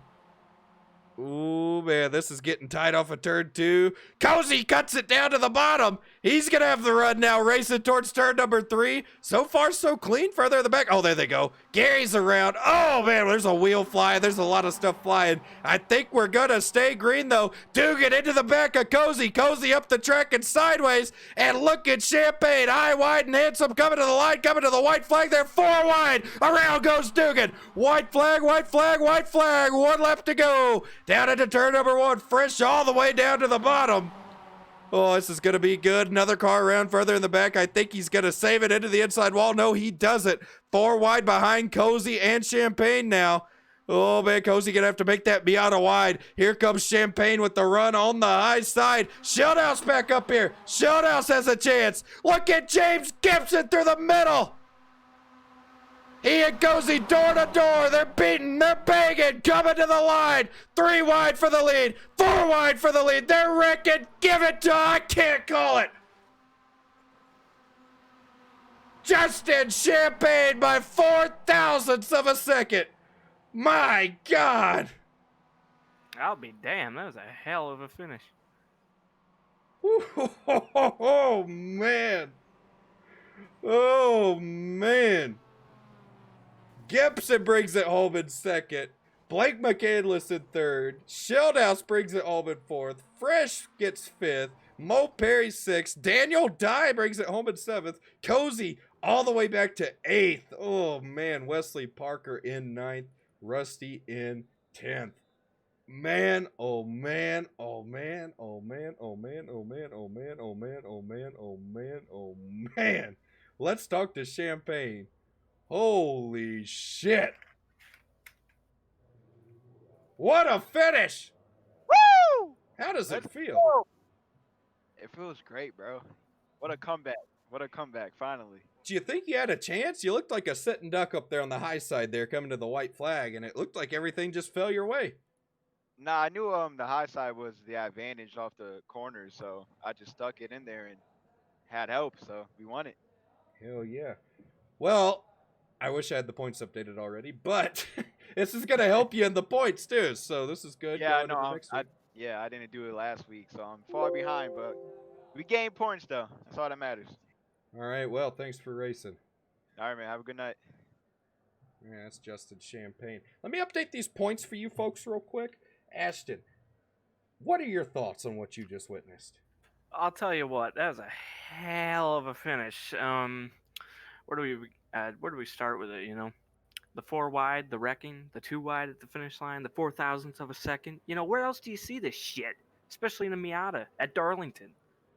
This is getting tight off of turn two. Cozy cuts it down to the bottom. He's going to have the run now, racing towards turn number three. So far, so clean. Further in the back. Oh, there they go. Gary's around. Oh, man, there's a wheel flying. There's a lot of stuff flying. I think we're going to stay green, though. Dugan into the back of Cozy. Cozy up the track and sideways. And look at Champagne. High, wide, and handsome. Coming to the line. Coming to the white flag. They're four wide. Around goes Dugan. White flag. One lap to go. Down into turn number one. Frisch all the way down to the bottom. Oh, this is going to be good. Another car around further in the back. I think he's going to save it into the inside wall. No, he doesn't. Four wide behind Cozy and Champagne now. Oh, man, Cozy going to have to make that Miata wide. Here comes Champagne with the run on the high side. Shieldhouse back up here. Shieldhouse has a chance. Look at James Gibson through the middle. He and Cozy door to door. They're beating. They're banging. Coming to the line. 3 wide for the lead. 4 wide for the lead. They're wrecking. Give it to. I can't call it. Justin Champagne by 4,000ths of a second. My God. I'll be damned. That was a hell of a finish. Oh, man. Oh, man. Gibson brings it home in second. Blake McCandless in third. Sheldhouse brings it home in fourth. Fresh gets fifth. Mo Perry sixth. Daniel Dye brings it home in seventh. Cozy all the way back to eighth. Oh, man. Wesley Parker in ninth. Rusty in 10th. Man, oh man, oh man, oh man, oh man, oh man, oh man, oh man, oh man, oh man, oh man. Let's talk to Champagne. Holy shit. What a finish. Woo! How does it Let's feel? go. It feels great, bro. What a comeback. What a comeback, finally. Do you think you had a chance? You looked like a sitting duck up there on the high side there coming to the white flag, and it looked like everything just fell your way. Nah, I knew the high side was the advantage off the corners, so I just stuck it in there and had help, so we won it. Hell yeah. Well, I wish I had the points updated already, but this is going to help you in the points too, so this is good. Yeah, I going into know. next week. I didn't do it last week, so I'm far behind, but we gained points though. That's all that matters. All right, well, thanks for racing. All right, man. Have a good night. Yeah, that's Justin Champagne. Let me update these points for you folks real quick. Ashton, what are your thoughts on what you just witnessed? I'll tell you what, that was a hell of a finish. Where do we start with it? You know, the 4 wide, the wrecking, the 2 wide at the finish line, the 4,000ths of a second. You know, where else do you see this shit? Especially in a Miata at Darlington.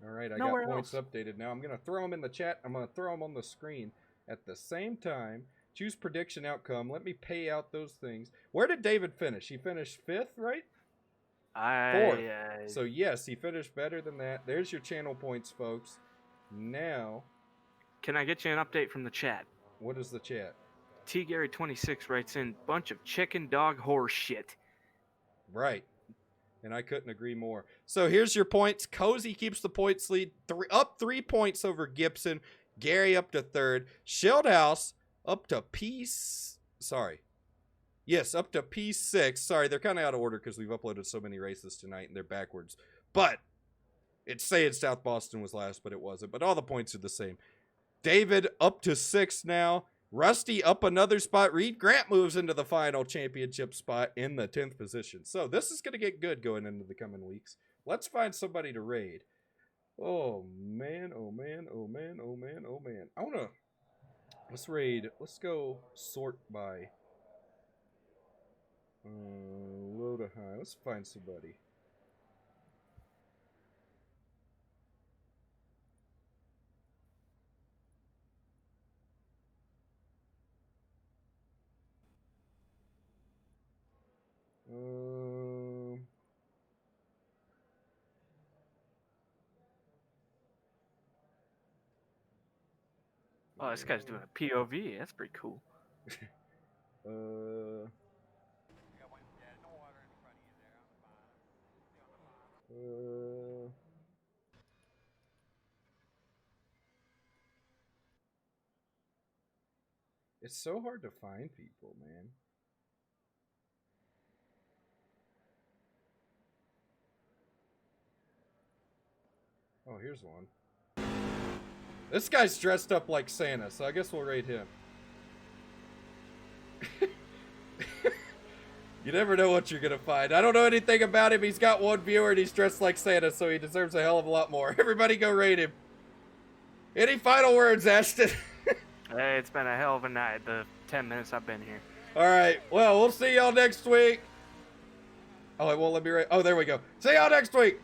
All right, I Nowhere got points else. updated now. I'm going to throw them in the chat. I'm going to throw them on the screen at the same time. Choose prediction outcome. Let me pay out those things. Where did David finish? He finished 5th, right? 4th. So, yes, he finished better than that. There's your channel points, folks. Now, can I get you an update from the chat? What is the chat? T Gary 26 writes in bunch of chicken dog horse shit. Right. And I couldn't agree more. So here's your points. Cozy keeps the points lead. Up 3 points over Gibson. Gary up to 3rd. Sheldhouse up to up to P6. Sorry, they're kind of out of order because we've uploaded so many races tonight and they're backwards. But it's saying South Boston was last, but it wasn't. But all the points are the same. David up to 6th now. Rusty up another spot. Reed Grant moves into the final championship spot in the 10th position. So this is going to get good going into the coming weeks. Let's find somebody to raid. Oh, man. Oh, man. Oh, man. Oh, man. Oh, man. I want to... Let's raid. Let's go sort by low to high. Let's find somebody. Oh, this guy's doing a POV. That's pretty cool. It's so hard to find people, man. Oh, here's one. This guy's dressed up like Santa, so I guess we'll raid him. You never know what you're gonna find. I don't know anything about him. He's got 1 viewer and he's dressed like Santa, so he deserves a hell of a lot more. Everybody go raid him. Any final words, Ashton? Hey, it's been a hell of a night, the 10 minutes I've been here. Alright, well, we'll see y'all next week. Oh, it won't let me raid. Oh, there we go. See y'all next week.